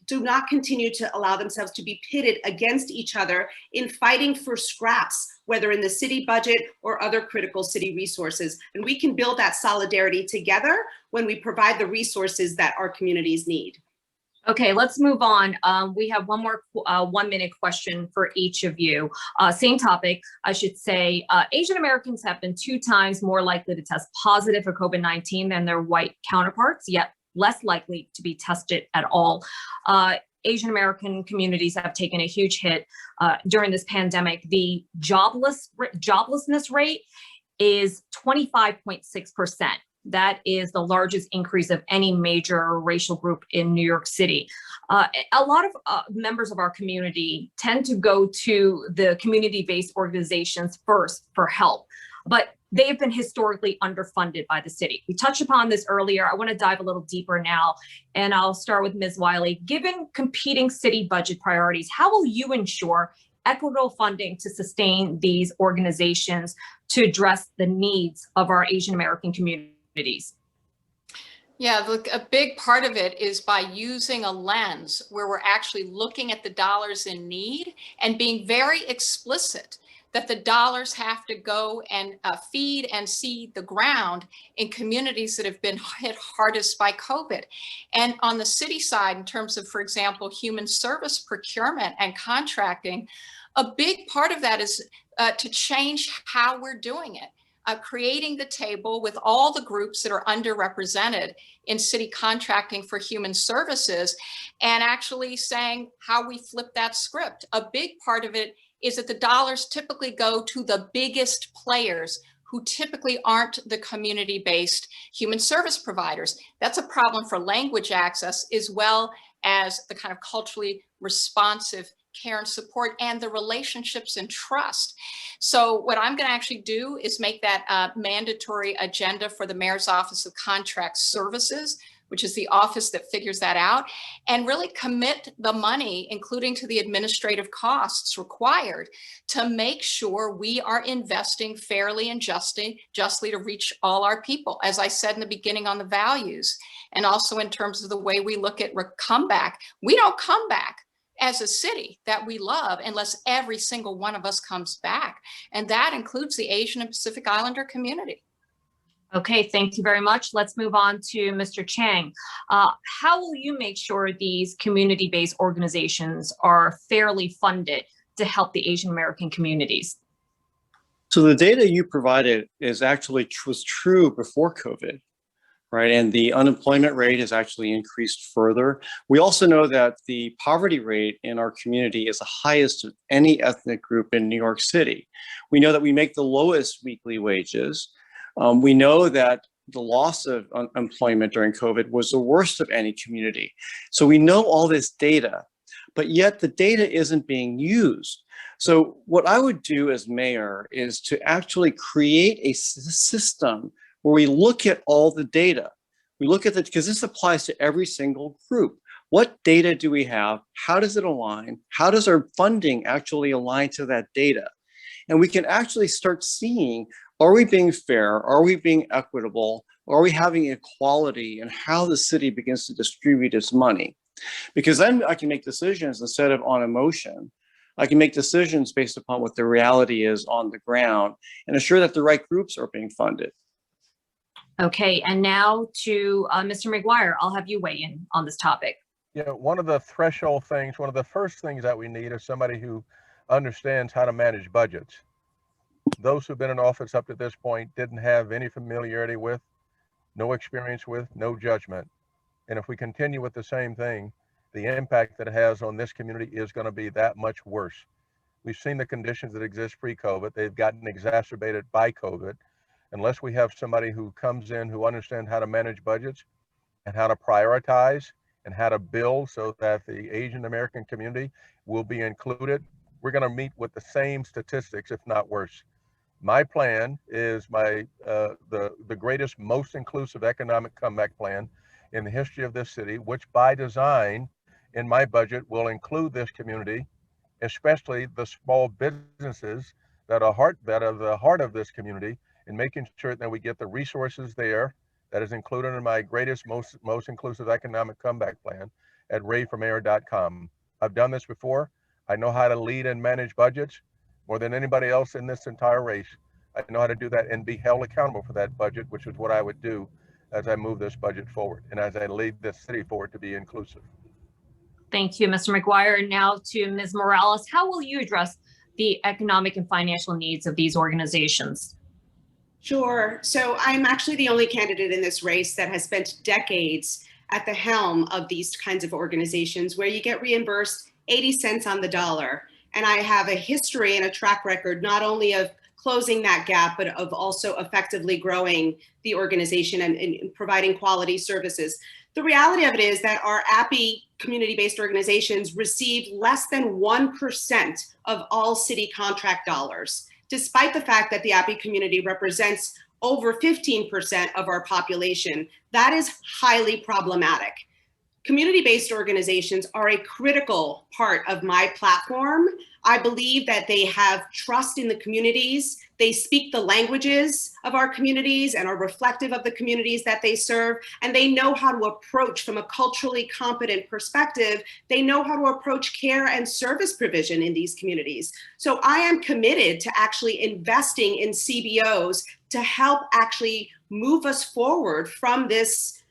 K: do not continue to allow themselves to be pitted against each other in fighting for scraps, whether in the city budget or other critical city resources. And we can build that solidarity together when we provide the resources that our communities need.
C: Okay, let's move on. We have one more 1-minute question for each of you. Same topic, I should say. Asian Americans have been 2 times more likely to test positive for COVID-19 than their white counterparts, yet less likely to be tested at all. Asian American communities have taken a huge hit during this pandemic. The joblessness rate is 25.6%. That is the largest increase of any major racial group in New York City. A lot of members of our community tend to go to the community-based organizations first for help, but they have been historically underfunded by the city. We touched upon this earlier. I want to dive a little deeper now, and I'll start with Ms. Wiley. Given competing city budget priorities, how will you ensure equitable funding to sustain these organizations to address the needs of our Asian American community?
I: Yeah, look, a big part of it is by using a lens where we're actually looking at the dollars in need and being very explicit that the dollars have to go and feed and seed the ground in communities that have been hit hardest by COVID. And on the city side, in terms of, for example, human service procurement and contracting, a big part of that is to change how we're doing it. creating the table with all the groups that are underrepresented in city contracting for human services, and actually saying how we flip that script. A big part of it is that the dollars typically go to the biggest players who typically aren't the community-based human service providers. That's a problem for language access, as well as the kind of culturally responsive care and support and the relationships and trust. So what I'm going to actually do is make that mandatory agenda for the Mayor's Office of Contract Services, which is the office that figures that out, and really commit the money, including to the administrative costs required, to make sure we are investing fairly and justly to reach all our people. As I said in the beginning on the values, and also in terms of the way we look at comeback, we don't come back as a city that we love unless every single one of us comes back. And that includes the Asian and Pacific Islander community.
C: Okay, thank you very much. Let's move on to Mr. Chang. How will you make sure these community-based organizations are fairly funded to help the Asian American communities?
J: So the data you provided is actually was true before COVID, right? And the unemployment rate has actually increased further. We also know that the poverty rate in our community is the highest of any ethnic group in New York City. We know that we make the lowest weekly wages. We know that the loss of employment during COVID was the worst of any community. So we know all this data, but yet the data isn't being used. So what I would do as mayor is to actually create a system where we look at all the data. We look at it because this applies to every single group. What data do we have? How does it align? How does our funding actually align to that data? And we can actually start seeing, are we being fair? Are we being equitable? Are we having equality in how the city begins to distribute its money? Because then I can make decisions instead of on emotion. I can make decisions based upon what the reality is on the ground and ensure that the right groups are being funded.
C: Okay, and now to Mr. McGuire, I'll have you weigh in on this topic.
L: You know, one of the threshold things, one of the first things that we need is somebody who understands how to manage budgets. Those who've been in office up to this point didn't have any familiarity with, no experience with, no judgment. And if we continue with the same thing, the impact that it has on this community is going to be that much worse. We've seen the conditions that exist pre-COVID. They've gotten exacerbated by COVID. Unless we have somebody who comes in who understands how to manage budgets and how to prioritize and how to build so that the Asian American community will be included, we're going to meet with the same statistics, if not worse. My plan is the greatest, most inclusive economic comeback plan in the history of this city, which by design in my budget will include this community, especially the small businesses that are the heart of this community, and making sure that we get the resources there. That is included in my greatest, most inclusive economic comeback plan at rayformayor.com. I've done this before. I know how to lead and manage budgets more than anybody else in this entire race. I know how to do that and be held accountable for that budget, which is what I would do as I move this budget forward and as I lead this city forward to be inclusive.
C: Thank you, Mr. McGuire. Now to Ms. Morales, how will you address the economic and financial needs of these organizations?
K: Sure. So I'm actually the only candidate in this race that has spent decades at the helm of these kinds of organizations where you get reimbursed 80 cents on the dollar. And I have a history and a track record, not only of closing that gap, but of also effectively growing the organization and providing quality services. The reality of it is that our API community-based organizations receive less than 1% of all city contract dollars, despite the fact that the API community represents over 15% of our population. That is highly problematic. Community-based organizations are a critical part of my platform. I believe that they have trust in the communities. They speak the languages of our communities and are reflective of the communities that they serve. And they know how to approach, from a culturally competent perspective, they know how to approach care and service provision in these communities. So I am committed to actually investing in CBOs to help actually move us forward from these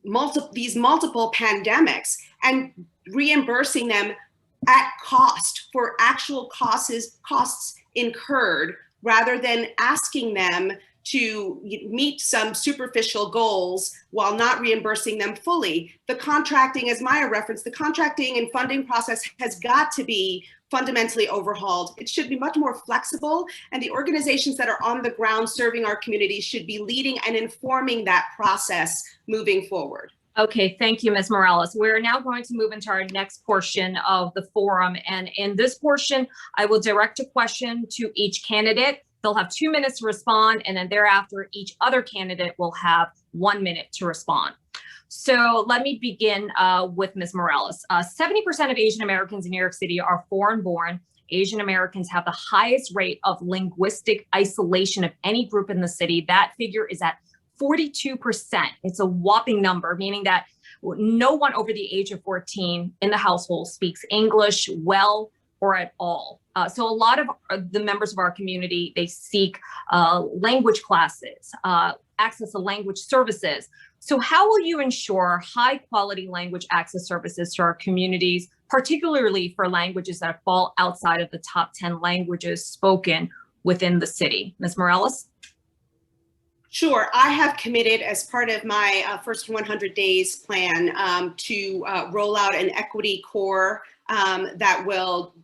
K: multiple pandemics and reimbursing them at cost for actual costs incurred rather than asking them to meet some superficial goals while not reimbursing them fully. The contracting, as Maya referenced, the contracting and funding process has got to be fundamentally overhauled. It should be much more flexible, and the organizations that are on the ground serving our communities should be leading and informing that process moving forward.
C: Okay, thank you, Ms. Morales. We're now going to move into our next portion of the forum. And in this portion, I will direct a question to each candidate. They'll have 2 minutes to respond, and then thereafter, each other candidate will have 1 minute to respond. So let me begin with Ms. Morales. 70% of Asian Americans in New York City are foreign born. Asian Americans have the highest rate of linguistic isolation of any group in the city. That figure is at 42%. It's a whopping number, meaning that no one over the age of 14 in the household speaks English well or at all. So a lot of the members of our community, they seek language classes, access to language services. So how will you ensure high quality language access services to our communities, particularly for languages that fall outside of the top 10 languages spoken within the city? Ms. Morales?
K: Sure, I have committed as part of my first 100 days plan to roll out an equity core that will,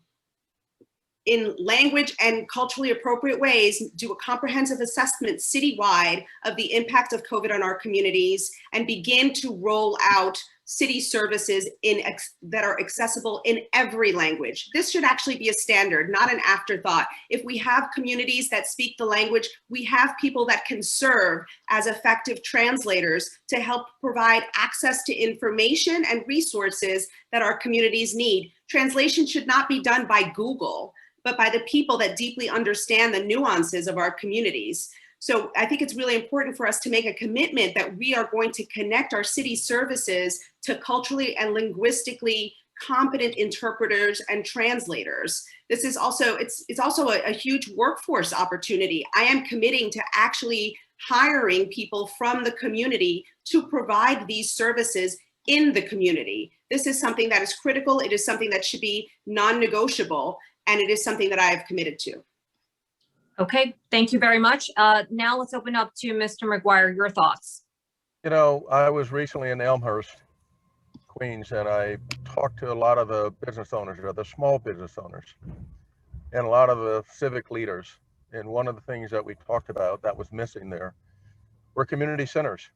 K: in language and culturally appropriate ways, do a comprehensive assessment citywide of the impact of COVID on our communities and begin to roll out city services that are accessible in every language. This should actually be a standard, not an afterthought. If we have communities that speak the language, we have people that can serve as effective translators to help provide access to information and resources that our communities need. Translation should not be done by Google, but by the people that deeply understand the nuances of our communities. So I think it's really important for us to make a commitment that we are going to connect our city services to culturally and linguistically competent interpreters and translators. This is also, it's also a huge workforce opportunity. I am committing to actually hiring people from the community to provide these services in the community. This is something that is critical. It is something that should be non-negotiable, and it is something that I have committed to.
C: Okay, thank you very much. Now let's open up to Mr. McGuire, your thoughts.
L: You know, I was recently in Elmhurst, Queens, and I talked to a lot of the business owners, or the small business owners, and a lot of the civic leaders. And one of the things that we talked about that was missing there were community centers.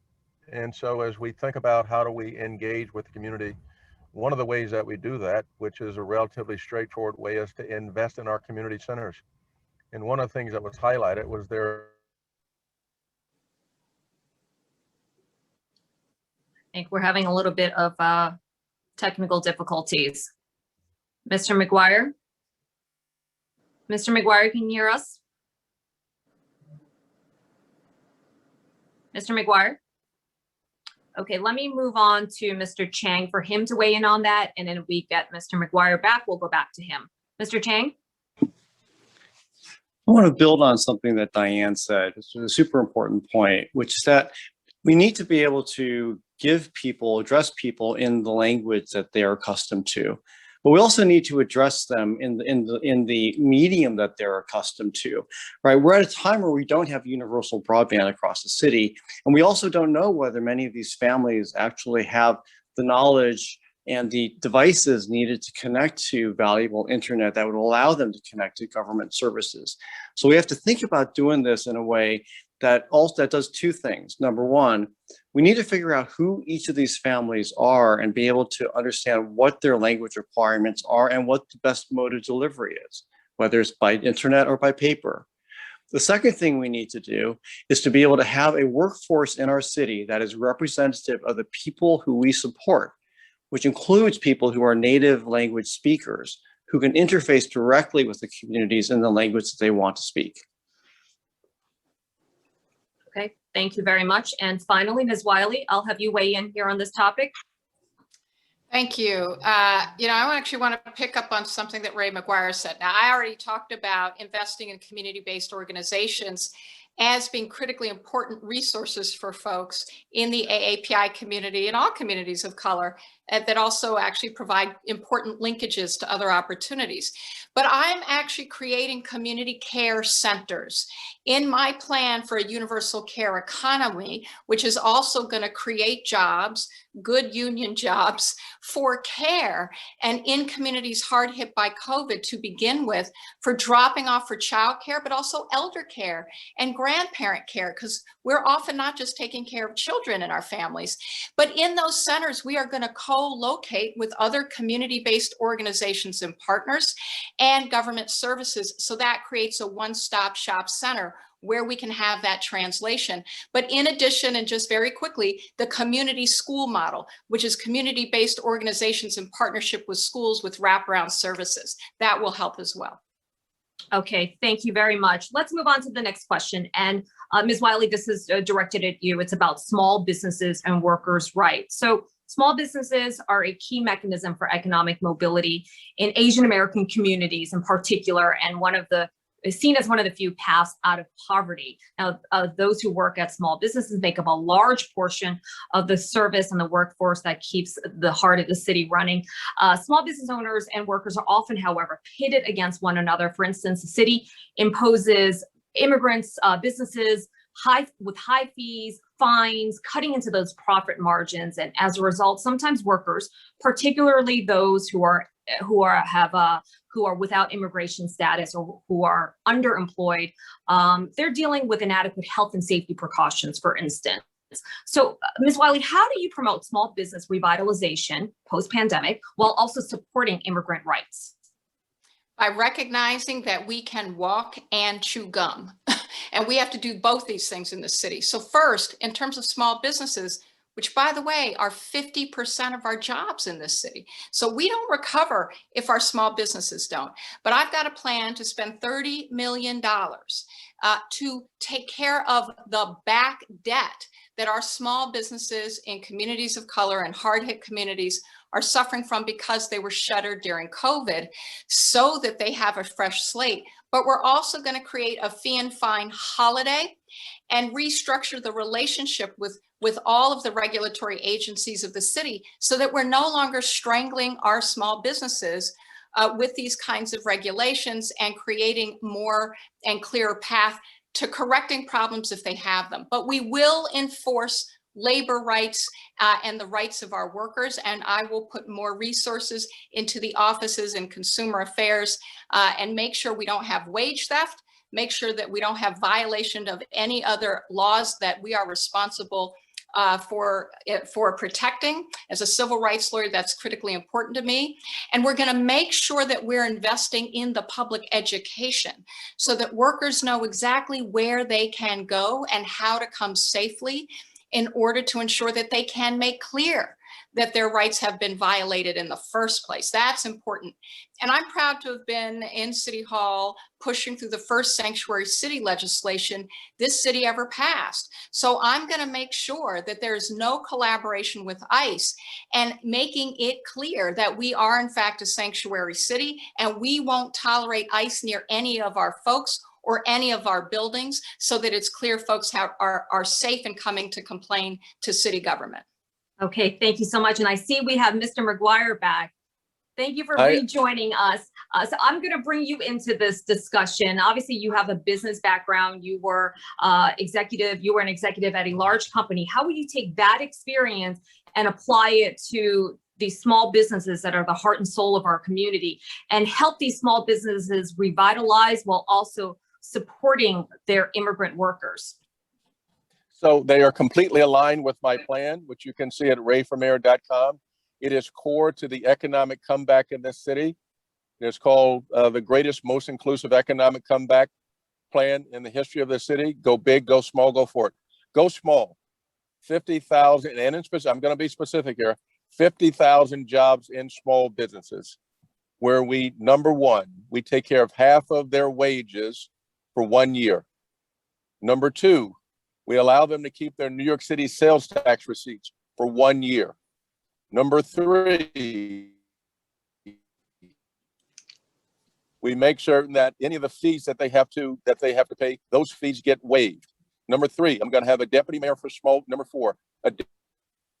L: And so as we think about how do we engage with the community, one of the ways that we do that, which is a relatively straightforward way, is to invest in our community centers. And one of the things that was highlighted was their.
C: I think we're having a little bit of technical difficulties. Mr. McGuire? Mr. McGuire, can you hear us? Mr. McGuire? Okay, let me move on to Mr. Chang for him to weigh in on that. And then if we get Mr. McGuire back, we'll go back to him. Mr. Chang?
J: I want to build on something that Diane said. It's a super important point, which is that we need to be able to address people in the language that they are accustomed to. But we also need to address them in the medium that they're accustomed to, right? We're at a time where we don't have universal broadband across the city. And we also don't know whether many of these families actually have the knowledge and the devices needed to connect to valuable internet that would allow them to connect to government services. So we have to think about doing this in a way that does two things. Number one, we need to figure out who each of these families are and be able to understand what their language requirements are and what the best mode of delivery is, whether it's by internet or by paper. The second thing we need to do is to be able to have a workforce in our city that is representative of the people who we support, which includes people who are native language speakers, who can interface directly with the communities in the language that they want to speak.
C: Okay, thank you very much. And finally, Ms. Wiley, I'll have you weigh in here on this topic.
I: Thank you. I actually want to pick up on something that Ray McGuire said. Now, I already talked about investing in community-based organizations as being critically important resources for folks in the AAPI community and all communities of color. that also actually provide important linkages to other opportunities. But I'm actually creating community care centers in my plan for a universal care economy, which is also going to create jobs, good union jobs for care, and in communities hard hit by COVID to begin with, for dropping off for childcare, but also elder care and grandparent care, because we're often not just taking care of children in our families. But in those centers, we are going to co-locate with other community-based organizations and partners and government services. So that creates a one-stop shop center where we can have that translation. But in addition, and just very quickly, the community school model, which is community-based organizations in partnership with schools with wraparound services. That will help as well.
C: Okay, thank you very much. Let's move on to the next question. And Ms. Wiley, this is directed at you. It's about small businesses and workers' rights. So small businesses are a key mechanism for economic mobility in Asian American communities in particular, and is seen as one of the few paths out of poverty. Now, those who work at small businesses make up a large portion of the service and the workforce that keeps the heart of the city running. Small business owners and workers are often, however, pitted against one another. For instance, the city imposes immigrants, businesses with high fees, fines, cutting into those profit margins. And as a result, sometimes workers, particularly those who are without immigration status or who are underemployed, they're dealing with inadequate health and safety precautions, for instance. So, Ms. Wiley, how do you promote small business revitalization post-pandemic while also supporting immigrant rights?
I: By recognizing that we can walk and chew gum. And we have to do both these things in the city. So first, in terms of small businesses, which by the way, are 50% of our jobs in this city. So we don't recover if our small businesses don't. But I've got a plan to spend $30 million to take care of the back debt that our small businesses in communities of color and hard-hit communities are suffering from because they were shuttered during COVID, so that they have a fresh slate. But we're also going to create a fee and fine holiday and restructure the relationship with all of the regulatory agencies of the city so that we're no longer strangling our small businesses with these kinds of regulations and creating more and clearer path to correcting problems if they have them. But we will enforce labor rights and the rights of our workers, and I will put more resources into the offices and consumer affairs and make sure we don't have wage theft, make sure that we don't have violation of any other laws that we are responsible for protecting. As a civil rights lawyer, that's critically important to me. And we're going to make sure that we're investing in the public education so that workers know exactly where they can go and how to come safely in order to ensure that they can make clear that their rights have been violated in the first place. That's important. And I'm proud to have been in City Hall pushing through the first sanctuary city legislation this city ever passed. So I'm going to make sure that there's no collaboration with ICE and making it clear that we are in fact a sanctuary city and we won't tolerate ICE near any of our folks or any of our buildings, so that it's clear folks are safe in coming to complain to city government.
C: Okay, thank you so much. And I see we have Mr. McGuire back. Thank you for rejoining us. So I'm going to bring you into this discussion. Obviously, you have a business background. You were an executive at a large company. How will you take that experience and apply it to these small businesses that are the heart and soul of our community and help these small businesses revitalize while also supporting their immigrant workers?
L: So they are completely aligned with my plan, which you can see at rayformayor.com. It is core to the economic comeback in this city. It's called the greatest, most inclusive economic comeback plan in the history of the city. Go big, go small, go for it. Go small. 50,000, and I'm going to be specific here, 50,000 jobs in small businesses where we, number one, we take care of half of their wages for 1 year. Number two, we allow them to keep their New York City sales tax receipts for 1 year. Number three, we make certain that any of the fees that they have to pay, those fees get waived. Number three, I'm going to have a deputy mayor for small. Number four, a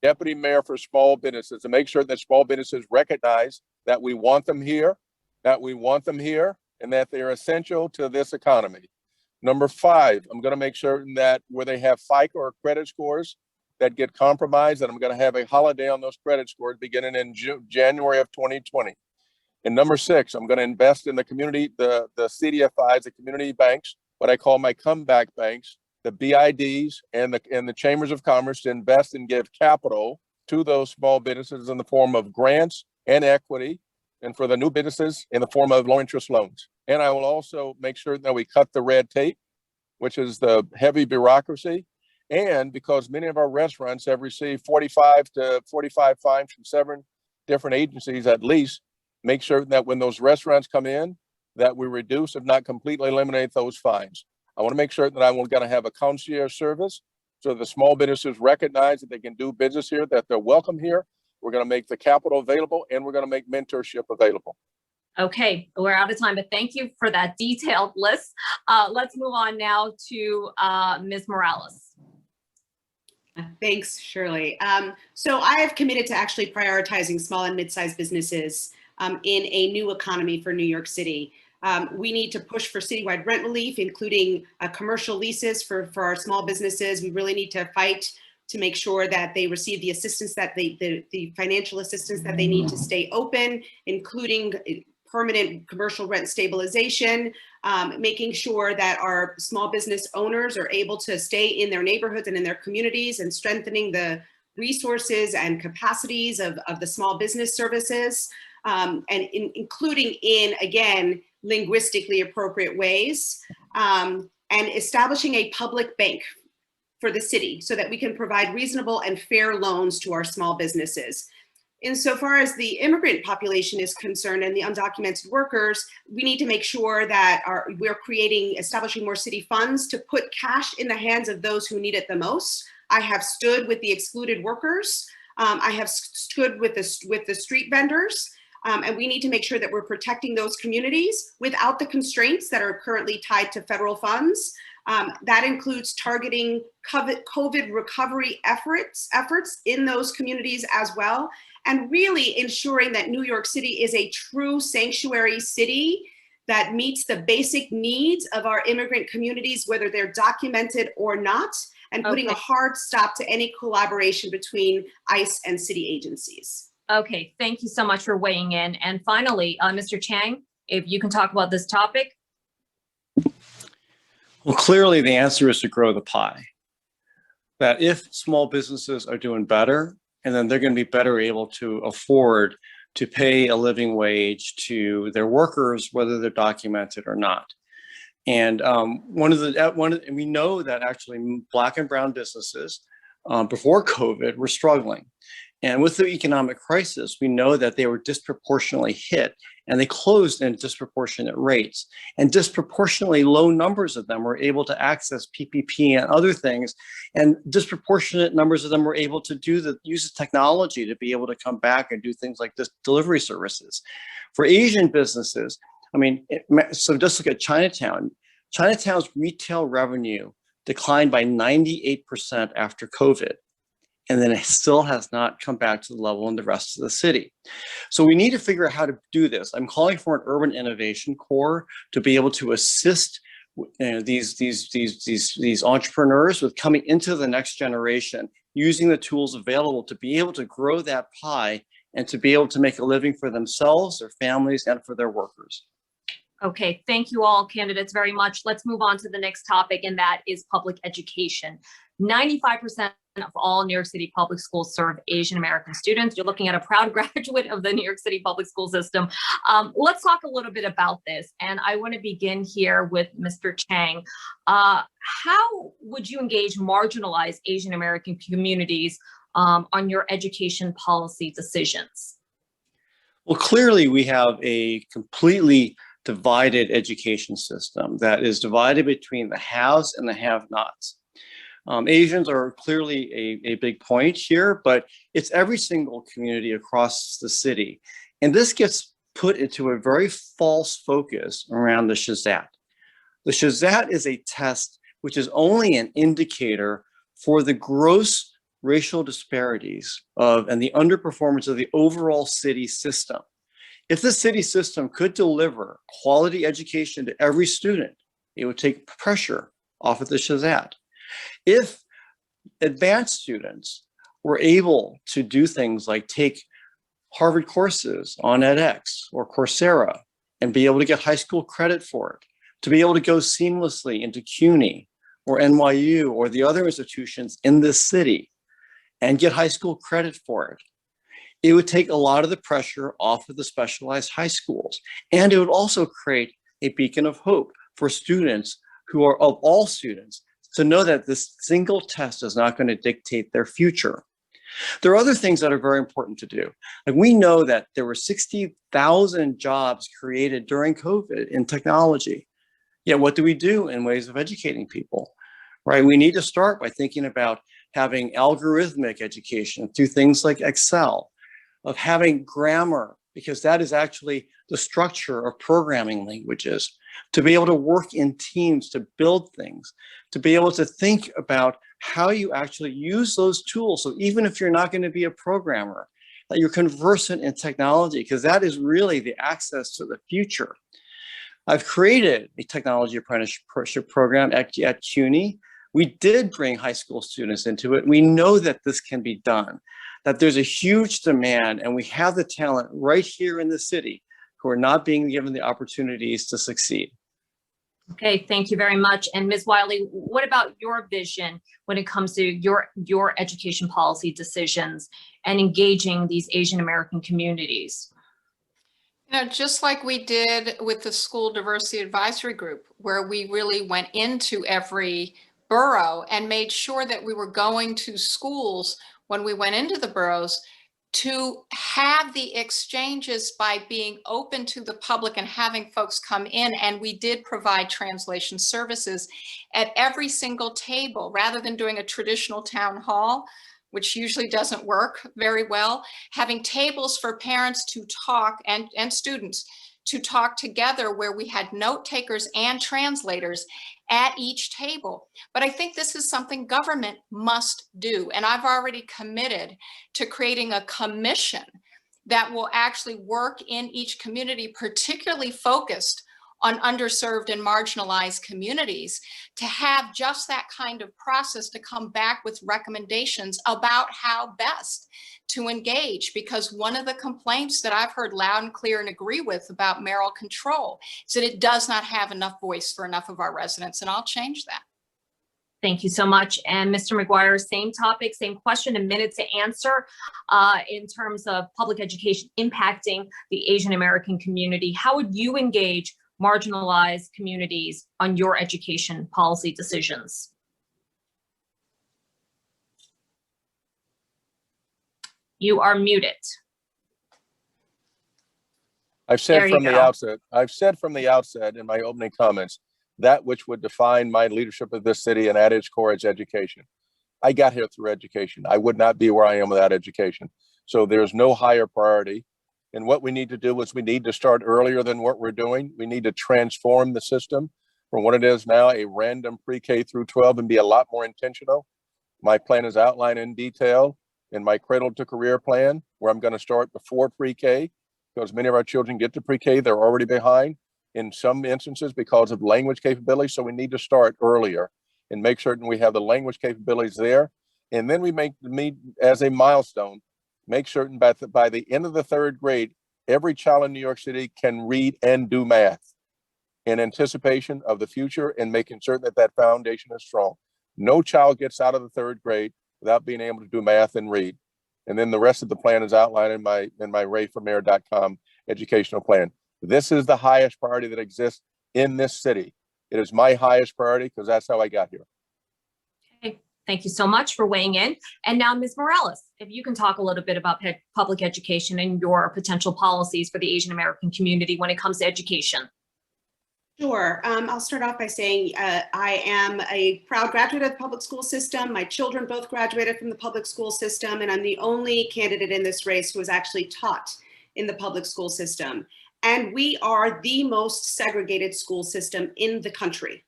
L: deputy mayor for small businesses, to make sure that small businesses recognize that we want them here, and that they are essential to this economy. Number 5, I'm going to make certain that where they have FICO or credit scores that get compromised, that I'm going to have a holiday on those credit scores beginning in January of 2020. And number 6, I'm going to invest in the community, the CDFIs, the community banks, what I call my comeback banks, the BIDs and the chambers of commerce, to invest and give capital to those small businesses in the form of grants and equity, and for the new businesses in the form of low interest loans. And I will also make sure that we cut the red tape, which is the heavy bureaucracy. And because many of our restaurants have received 45 to 45 fines from 7 different agencies at least, make sure that when those restaurants come in, that we reduce, if not completely eliminate, those fines. I want to make sure that I'm going to have a concierge service so the small businesses recognize that they can do business here, that they're welcome here. We're going to make the capital available, and we're going to make mentorship available.
C: Okay, we're out of time, but thank you for that detailed list. Let's move on now to Ms. Morales.
K: Thanks, Shirley. So I have committed to actually prioritizing small and mid-sized businesses in a new economy for New York City. We need to push for citywide rent relief, including commercial leases for our small businesses. We really need to fight to make sure that they receive the assistance that the financial assistance that they need to stay open, including permanent commercial rent stabilization, making sure that our small business owners are able to stay in their neighborhoods and in their communities, and strengthening the resources and capacities of the small business services, and including in, again, linguistically appropriate ways, and establishing a public bank for the city so that we can provide reasonable and fair loans to our small businesses. Insofar as the immigrant population is concerned and the undocumented workers, we need to make sure that we're establishing more city funds to put cash in the hands of those who need it the most. I have stood with the excluded workers. I have stood with the street vendors. And we need to make sure that we're protecting those communities without the constraints that are currently tied to federal funds. That includes targeting COVID recovery efforts in those communities as well, and really ensuring that New York City is a true sanctuary city that meets the basic needs of our immigrant communities, whether they're documented or not, and putting a hard stop to any collaboration between ICE and city agencies.
C: Okay, thank you so much for weighing in. And finally, Mr. Chang, if you can talk about this topic.
J: Well, clearly the answer is to grow the pie. That if small businesses are doing better, and then they're going to be better able to afford to pay a living wage to their workers, whether they're documented or not. And we know that actually Black and brown businesses before COVID were struggling. And with the economic crisis, we know that they were disproportionately hit, and they closed in disproportionate rates, and disproportionately low numbers of them were able to access PPP and other things, and disproportionate numbers of them were able to use the technology to be able to come back and do things like this delivery services. For Asian businesses, I mean, so just look at Chinatown. Chinatown's retail revenue declined by 98% after COVID. And then it still has not come back to the level in the rest of the city. So we need to figure out how to do this. I'm calling for an urban innovation core to be able to assist these entrepreneurs with coming into the next generation, using the tools available to be able to grow that pie and to be able to make a living for themselves, their families, and for their workers.
C: Okay, thank you all candidates very much. Let's move on to the next topic, and that is public education. 95% of all New York City public schools serve Asian American students. You're looking at a proud graduate of the New York City public school system. Let's talk a little bit about this. And I want to begin here with Mr. Chang. How would you engage marginalized Asian American communities on your education policy decisions?
J: Well, clearly we have a completely divided education system that is divided between the haves and the have-nots. Asians are clearly a big point here, but it's every single community across the city. And this gets put into a very false focus around the Shazat. The Shazat is a test which is only an indicator for the gross racial disparities and the underperformance of the overall city system. If the city system could deliver quality education to every student, it would take pressure off of the Shahzad. If advanced students were able to do things like take Harvard courses on edX or Coursera and be able to get high school credit for it, to be able to go seamlessly into CUNY or NYU or the other institutions in this city and get high school credit for it, it would take a lot of the pressure off of the specialized high schools. And it would also create a beacon of hope for students who are, of all students, to know that this single test is not going to dictate their future. There are other things that are very important to do. Like, we know that there were 60,000 jobs created during COVID in technology. Yet what do we do in ways of educating people, right? We need to start by thinking about having algorithmic education through things like Excel, of having grammar, because that is actually the structure of programming languages, to be able to work in teams to build things, to be able to think about how you actually use those tools. So even if you're not going to be a programmer, that you're conversant in technology, because that is really the access to the future. I've created a technology apprenticeship program at CUNY. We did bring high school students into it. We know that this can be done, that there's a huge demand, and we have the talent right here in the city who are not being given the opportunities to succeed.
C: Okay, thank you very much. And Ms. Wiley, what about your vision when it comes to your education policy decisions and engaging these Asian American communities?
I: You know, just like we did with the School Diversity Advisory Group, where we really went into every borough and made sure that we were going to schools when we went into the boroughs to have the exchanges by being open to the public and having folks come in. And we did provide translation services at every single table, rather than doing a traditional town hall, which usually doesn't work very well, having tables for parents to talk and students to talk together, where we had note takers and translators at each table. But I think this is something government must do. And I've already committed to creating a commission that will actually work in each community, particularly focused on underserved and marginalized communities, to have just that kind of process to come back with recommendations about how best to engage. Because one of the complaints that I've heard loud and clear and agree with about mayoral control is that it does not have enough voice for enough of our residents, and I'll change that.
C: Thank you so much. And Mr. McGuire, same topic, same question, a minute to answer in terms of public education impacting the Asian American community. How would you engage marginalized communities on your education policy decisions? You are muted.
L: I've said from the outset in my opening comments, that which would define my leadership of this city, and at its core is education. I got here through education. I would not be where I am without education. So there's no higher priority. And what we need to do is we need to start earlier than what we're doing. We need to transform the system from what it is now, a random pre-K through 12, and be a lot more intentional. My plan is outlined in detail in my Cradle to Career plan, where I'm going to start before pre-K, because many of our children get to pre-K, they're already behind in some instances because of language capability. So we need to start earlier and make certain we have the language capabilities there. And then we make as a milestone, make certain by the end of the third grade, every child in New York City can read and do math in anticipation of the future, and making certain that that foundation is strong. No child gets out of the third grade without being able to do math and read. And then the rest of the plan is outlined in my rayformayor.com educational plan. This is the highest priority that exists in this city. It is my highest priority because that's how I got here.
C: Okay, thank you so much for weighing in. And now, Ms. Morales, if you can talk a little bit about public education and your potential policies for the Asian American community when it comes to education.
K: Sure. I'll start off by saying I am a proud graduate of the public school system. My children both graduated from the public school system, and I'm the only candidate in this race who was actually taught in the public school system. And we are the most segregated school system in the country.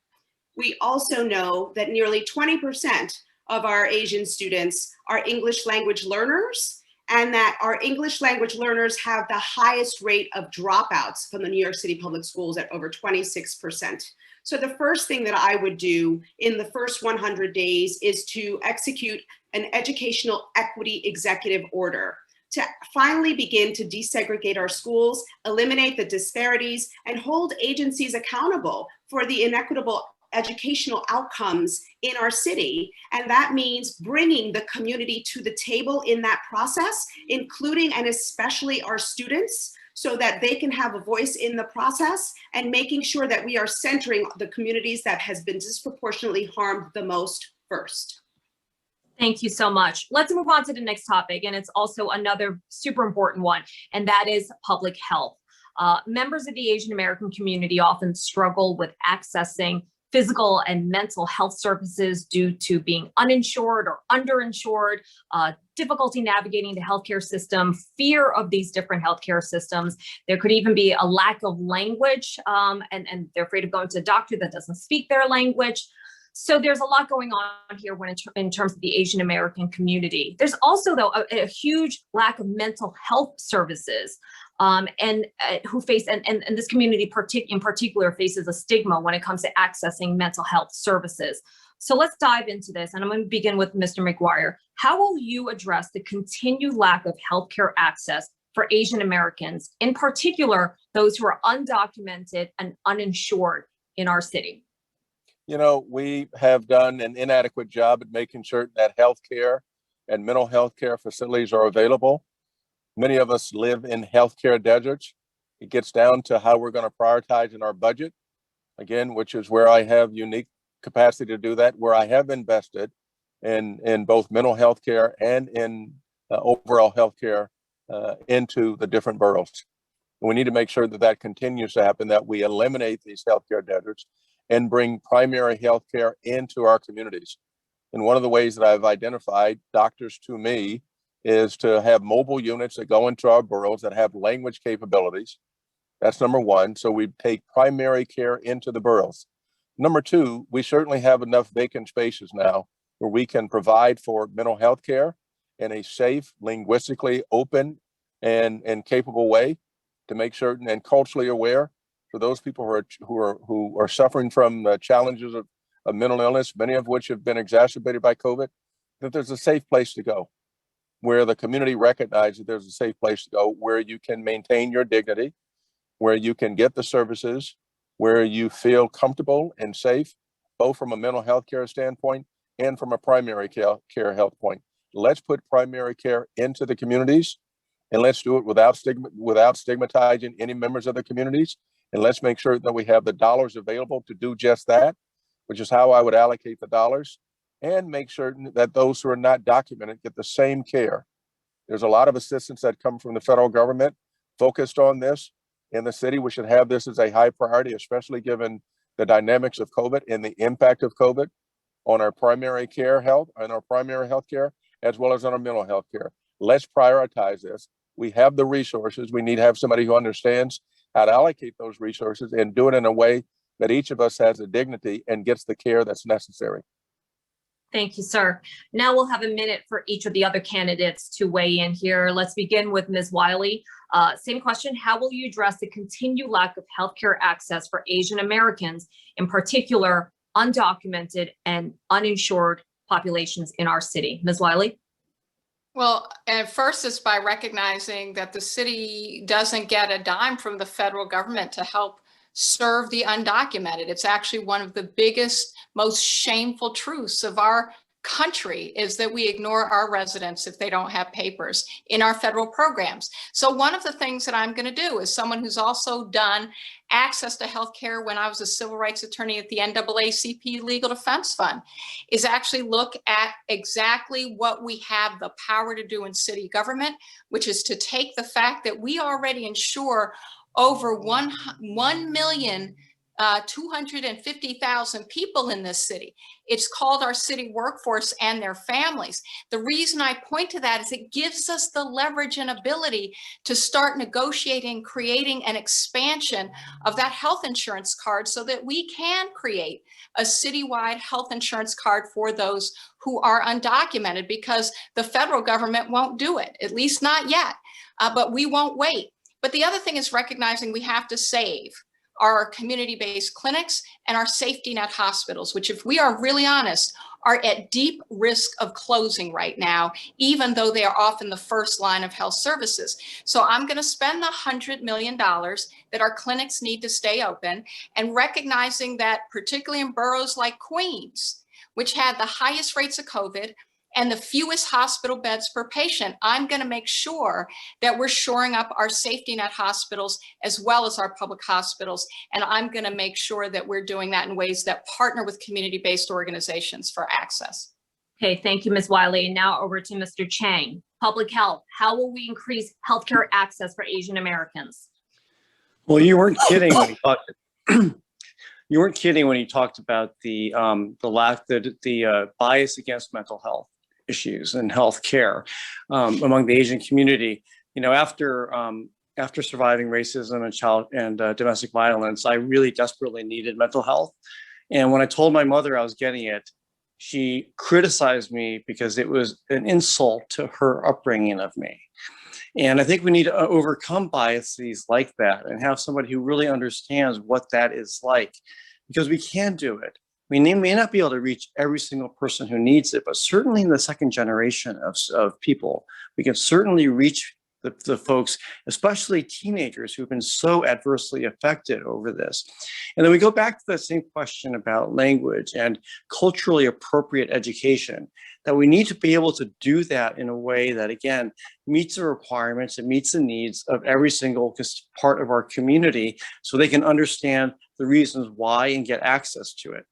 K: We also know that nearly 20% of our Asian students are English language learners, and that our English language learners have the highest rate of dropouts from the New York City public schools at over 26%. So the first thing that I would do in the first 100 days is to execute an educational equity executive order to finally begin to desegregate our schools, eliminate the disparities, and hold agencies accountable for the inequitable educational outcomes in our city. And that means bringing the community to the table in that process, including and especially our students, so that they can have a voice in the process, and making sure that we are centering the communities that has been disproportionately harmed the most first.
C: Thank you so much. Let's move on to the next topic, and it's also another super important one, and that is public health. Members of the Asian American community often struggle with accessing physical and mental health services due to being uninsured or underinsured, difficulty navigating the healthcare system, fear of these different healthcare systems. There could even be a lack of language, and they're afraid of going to a doctor that doesn't speak their language. So there's a lot going on here in terms of the Asian American community. There's also, though, a huge lack of mental health services, and who face, and this community in particular faces a stigma when it comes to accessing mental health services. So let's dive into this, and I'm going to begin with Mr. McGuire. How will you address the continued lack of healthcare access for Asian Americans, in particular those who are undocumented and uninsured in our city?
L: You know, we have done an inadequate job at making sure that healthcare and mental health care facilities are available. Many of us live in healthcare deserts. It gets down to how we're going to prioritize in our budget, again, which is where I have unique capacity to do that, where I have invested in both mental health care and in overall healthcare into the different boroughs. We need to make sure that that continues to happen, that we eliminate these healthcare deserts and bring primary health care into our communities. And one of the ways that I've identified doctors to me is to have mobile units that go into our boroughs that have language capabilities. That's number one. So we take primary care into the boroughs. Number two, we certainly have enough vacant spaces now where we can provide for mental health care in a safe, linguistically open and capable way to make certain and culturally aware for those people who are suffering from challenges of mental illness, many of which have been exacerbated by COVID, that there's a safe place to go, where the community recognizes that there's a safe place to go, where you can maintain your dignity, where you can get the services, where you feel comfortable and safe, both from a mental health care standpoint and from a primary care health point. Let's put primary care into the communities, and let's do it without stigmatizing any members of the communities. And let's make sure that we have the dollars available to do just that, which is how I would allocate the dollars, and make certain that those who are not documented get the same care. There's a lot of assistance that come from the federal government focused on this. In the city, we should have this as a high priority, especially given the dynamics of COVID and the impact of COVID on our primary care health and our primary health care, as well as on our mental health care. Let's prioritize this. We have the resources. We need to have somebody who understands how to allocate those resources and do it in a way that each of us has the dignity and gets the care that's necessary.
C: Thank you, sir. Now we'll have a minute for each of the other candidates to weigh in here. Let's begin with Ms. Wiley. Same question. How will you address the continued lack of healthcare access for Asian Americans, in particular undocumented and uninsured populations in our city? Ms. Wiley?
I: Well, and first is by recognizing that the city doesn't get a dime from the federal government to help serve the undocumented. It's actually one of the biggest, most shameful truths of our country is that we ignore our residents if they don't have papers in our federal programs. So one of the things that I'm going to do as someone who's also done access to healthcare when I was a civil rights attorney at the NAACP Legal Defense Fund is actually look at exactly what we have the power to do in city government, which is to take the fact that we already insure over 1 million 250,000 people in this city. It's called our city workforce and their families. The reason I point to that is it gives us the leverage and ability to start negotiating, creating an expansion of that health insurance card so that we can create a citywide health insurance card for those who are undocumented, because the federal government won't do it, at least not yet, but we won't wait. But the other thing is recognizing we have to save our community-based clinics and our safety net hospitals, which, if we are really honest, are at deep risk of closing right now, even though they are often the first line of health services. So I'm going to spend the $100 million that our clinics need to stay open, and recognizing that particularly in boroughs like Queens, which had the highest rates of COVID and the fewest hospital beds per patient, I'm going to make sure that we're shoring up our safety net hospitals as well as our public hospitals. And I'm going to make sure that we're doing that in ways that partner with community-based organizations for access.
C: Okay, thank you, Ms. Wiley. And now over to Mr. Chang. Public health, how will we increase healthcare access for Asian Americans?
J: Well, you weren't kidding when you talked. You weren't kidding when you talked about the bias against mental health issues and health care among the Asian community. You know, after surviving racism and domestic violence, I really desperately needed mental health. And when I told my mother I was getting it, she criticized me because it was an insult to her upbringing of me. And I think we need to overcome biases like that and have somebody who really understands what that is like, because we can do it. We may not be able to reach every single person who needs it, but certainly in the second generation of people, we can certainly reach the folks, especially teenagers who've been so adversely affected over this. And then we go back to the same question about language and culturally appropriate education, that we need to be able to do that in a way that, again, meets the requirements and meets the needs of every single part of our community so they can understand the reasons why and get access to it.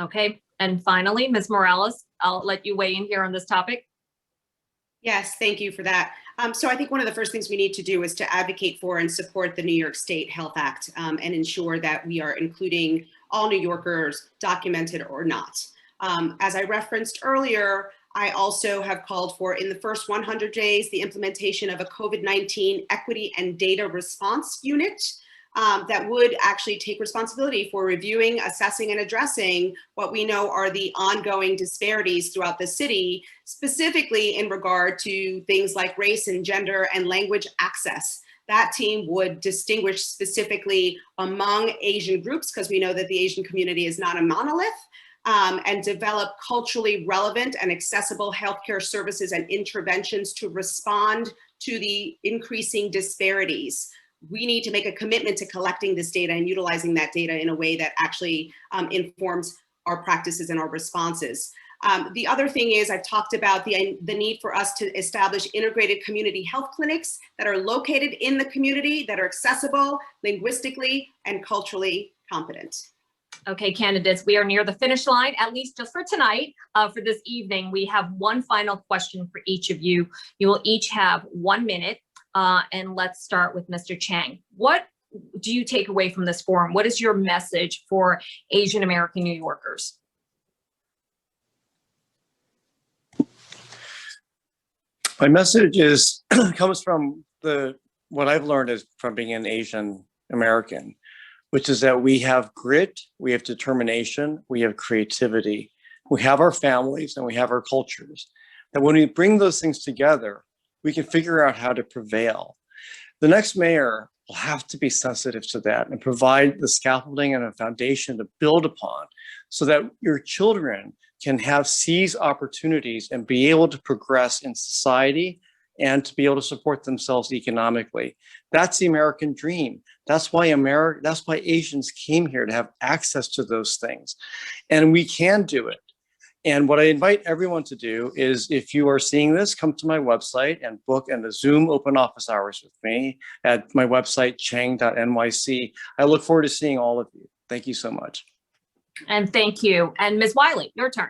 C: Okay, and finally, Ms. Morales, I'll let you weigh in here on this topic.
K: Yes, thank you for that. So I think one of the first things we need to do is to advocate for and support the New York State Health Act and ensure that we are including all New Yorkers, documented or not. As I referenced earlier, I also have called for, in the first 100 days, the implementation of a COVID-19 equity and data response unit that would actually take responsibility for reviewing, assessing, and addressing what we know are the ongoing disparities throughout the city, specifically in regard to things like race and gender and language access. That team would distinguish specifically among Asian groups, because we know that the Asian community is not a monolith, and develop culturally relevant and accessible healthcare services and interventions to respond to the increasing disparities. We need to make a commitment to collecting this data and utilizing that data in a way that actually informs our practices and our responses. The other thing is, I've talked about the need for us to establish integrated community health clinics that are located in the community, that are accessible linguistically and culturally competent.
C: Okay, candidates, we are near the finish line, at least just for tonight. For this evening, we have one final question for each of you. You will each have 1 minute. And let's start with Mr. Chang. What do you take away from this forum? What is your message for Asian American New Yorkers?
J: My message comes from what I've learned is from being an Asian American, which is that we have grit, we have determination, we have creativity, we have our families, and we have our cultures. That when we bring those things together, we can figure out how to prevail. The next mayor will have to be sensitive to that and provide the scaffolding and a foundation to build upon so that your children can seize opportunities and be able to progress in society and to be able to support themselves economically. That's the American dream. That's why Asians came here, to have access to those things. And we can do it. And what I invite everyone to do is, if you are seeing this, come to my website and book a Zoom open office hours with me at my website, chang.nyc. I look forward to seeing all of you. Thank you so much.
C: And thank you. And Ms. Wiley, your turn.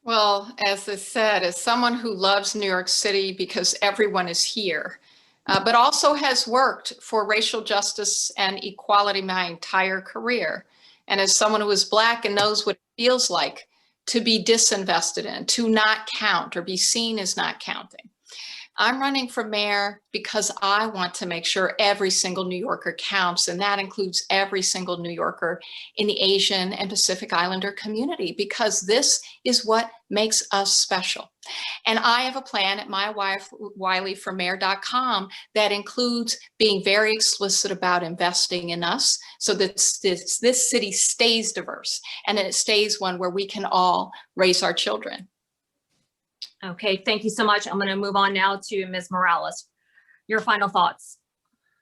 I: Well, as I said, as someone who loves New York City because everyone is here, but also has worked for racial justice and equality my entire career. And as someone who is Black and knows what it feels like to be disinvested in, to not count or be seen as not counting, I'm running for mayor because I want to make sure every single New Yorker counts, and that includes every single New Yorker in the Asian and Pacific Islander community, because this is what makes us special. And I have a plan at mywileyformayor.com that includes being very explicit about investing in us so that this city stays diverse and that it stays one where we can all raise our children.
C: Okay, thank you so much. I'm going to move on now to Ms. Morales. Your final thoughts.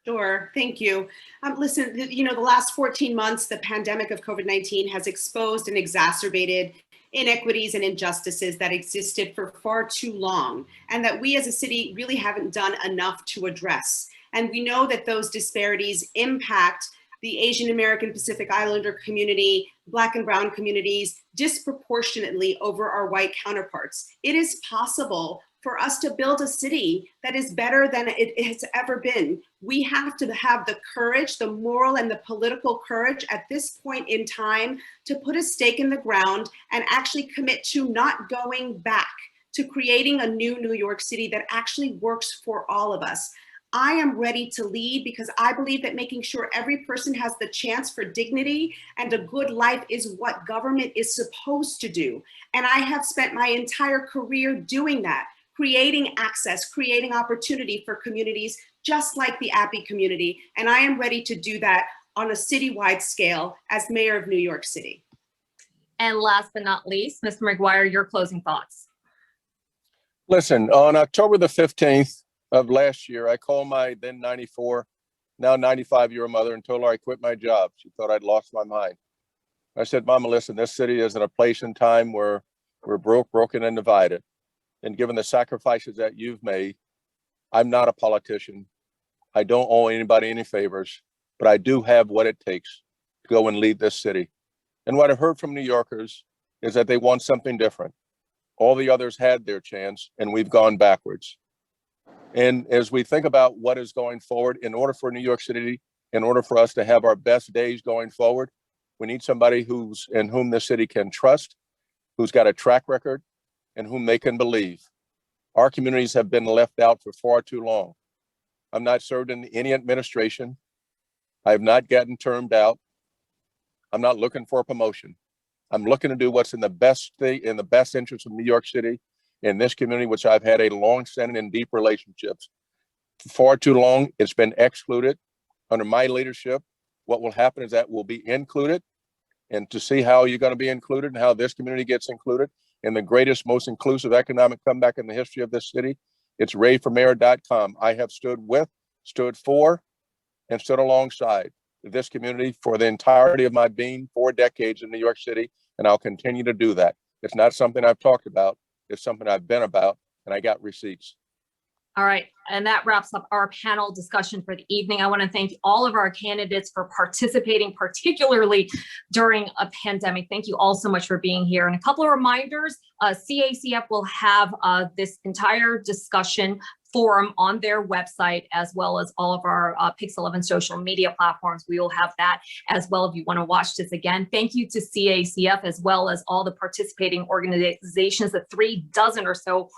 K: Sure, thank you. Listen, the last 14 months, the pandemic of COVID-19 has exposed and exacerbated inequities and injustices that existed for far too long, and that we as a city really haven't done enough to address. And we know that those disparities impact the Asian American Pacific Islander community, Black and Brown communities disproportionately over our white counterparts. It is possible for us to build a city that is better than it has ever been. We have to have the courage, the moral and the political courage at this point in time to put a stake in the ground and actually commit to not going back, to creating a new New York City that actually works for all of us. I am ready to lead because I believe that making sure every person has the chance for dignity and a good life is what government is supposed to do. And I have spent my entire career doing that, creating access, creating opportunity for communities just like the Appy community. And I am ready to do that on a citywide scale as mayor of New York City.
C: And last but not least, Mr. McGuire, your closing thoughts.
L: Listen, on October the 15th of last year, I called my then 94, now 95-year-old mother and told her I quit my job. She thought I'd lost my mind. I said, Mama, listen, this city is in a place and time where we're broken and divided. And given the sacrifices that you've made, I'm not a politician. I don't owe anybody any favors, but I do have what it takes to go and lead this city. And what I've heard from New Yorkers is that they want something different. All the others had their chance and we've gone backwards. And as we think about what is going forward, in order for New York City, in order for us to have our best days going forward, we need somebody in whom the city can trust, who's got a track record, and whom they can believe. Our communities have been left out for far too long. I'm not served in any administration. I have not gotten termed out. I'm not looking for a promotion. I'm looking to do what's in the best interest of New York City, in this community, which I've had a long-standing and deep relationships. For far too long, it's been excluded. Under my leadership, what will happen is that we'll be included, and to see how you're going to be included and how this community gets included in the greatest, most inclusive economic comeback in the history of this city, it's rayformayor.com. I have stood for, and stood alongside this community for the entirety of my being, 4 decades in New York City, and I'll continue to do that. It's not something I've talked about. It's something I've been about, and I got receipts.
C: All right, and that wraps up our panel discussion for the evening. I want to thank all of our candidates for participating, particularly during a pandemic. Thank you all so much for being here. And a couple of reminders, CACF will have this entire discussion forum on their website, as well as all of our Pix 11 social media platforms. We will have that as well if you want to watch this again. Thank you to CACF, as well as all the participating organizations, the 36 or so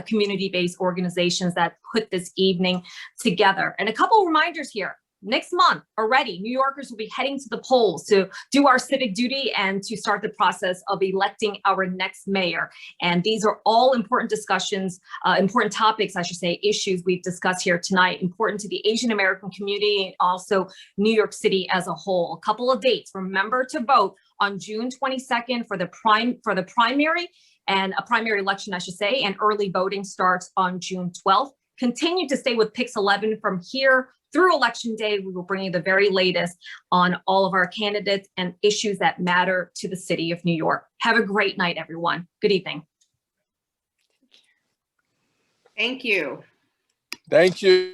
C: community-based organizations that put this evening together. And a couple of reminders here. Next month already, New Yorkers will be heading to the polls to do our civic duty and to start the process of electing our next mayor. And these are all important discussions, important topics, I should say, issues we've discussed here tonight, important to the Asian American community and also New York City as a whole. A couple of dates. Remember to vote on June 22nd for the primary, and a primary election, I should say, and early voting starts on June 12th. Continue to stay with Pix 11 from here through Election Day. We will bring you the very latest on all of our candidates and issues that matter to the city of New York. Have a great night, everyone. Good evening.
K: Thank you.
L: Thank you.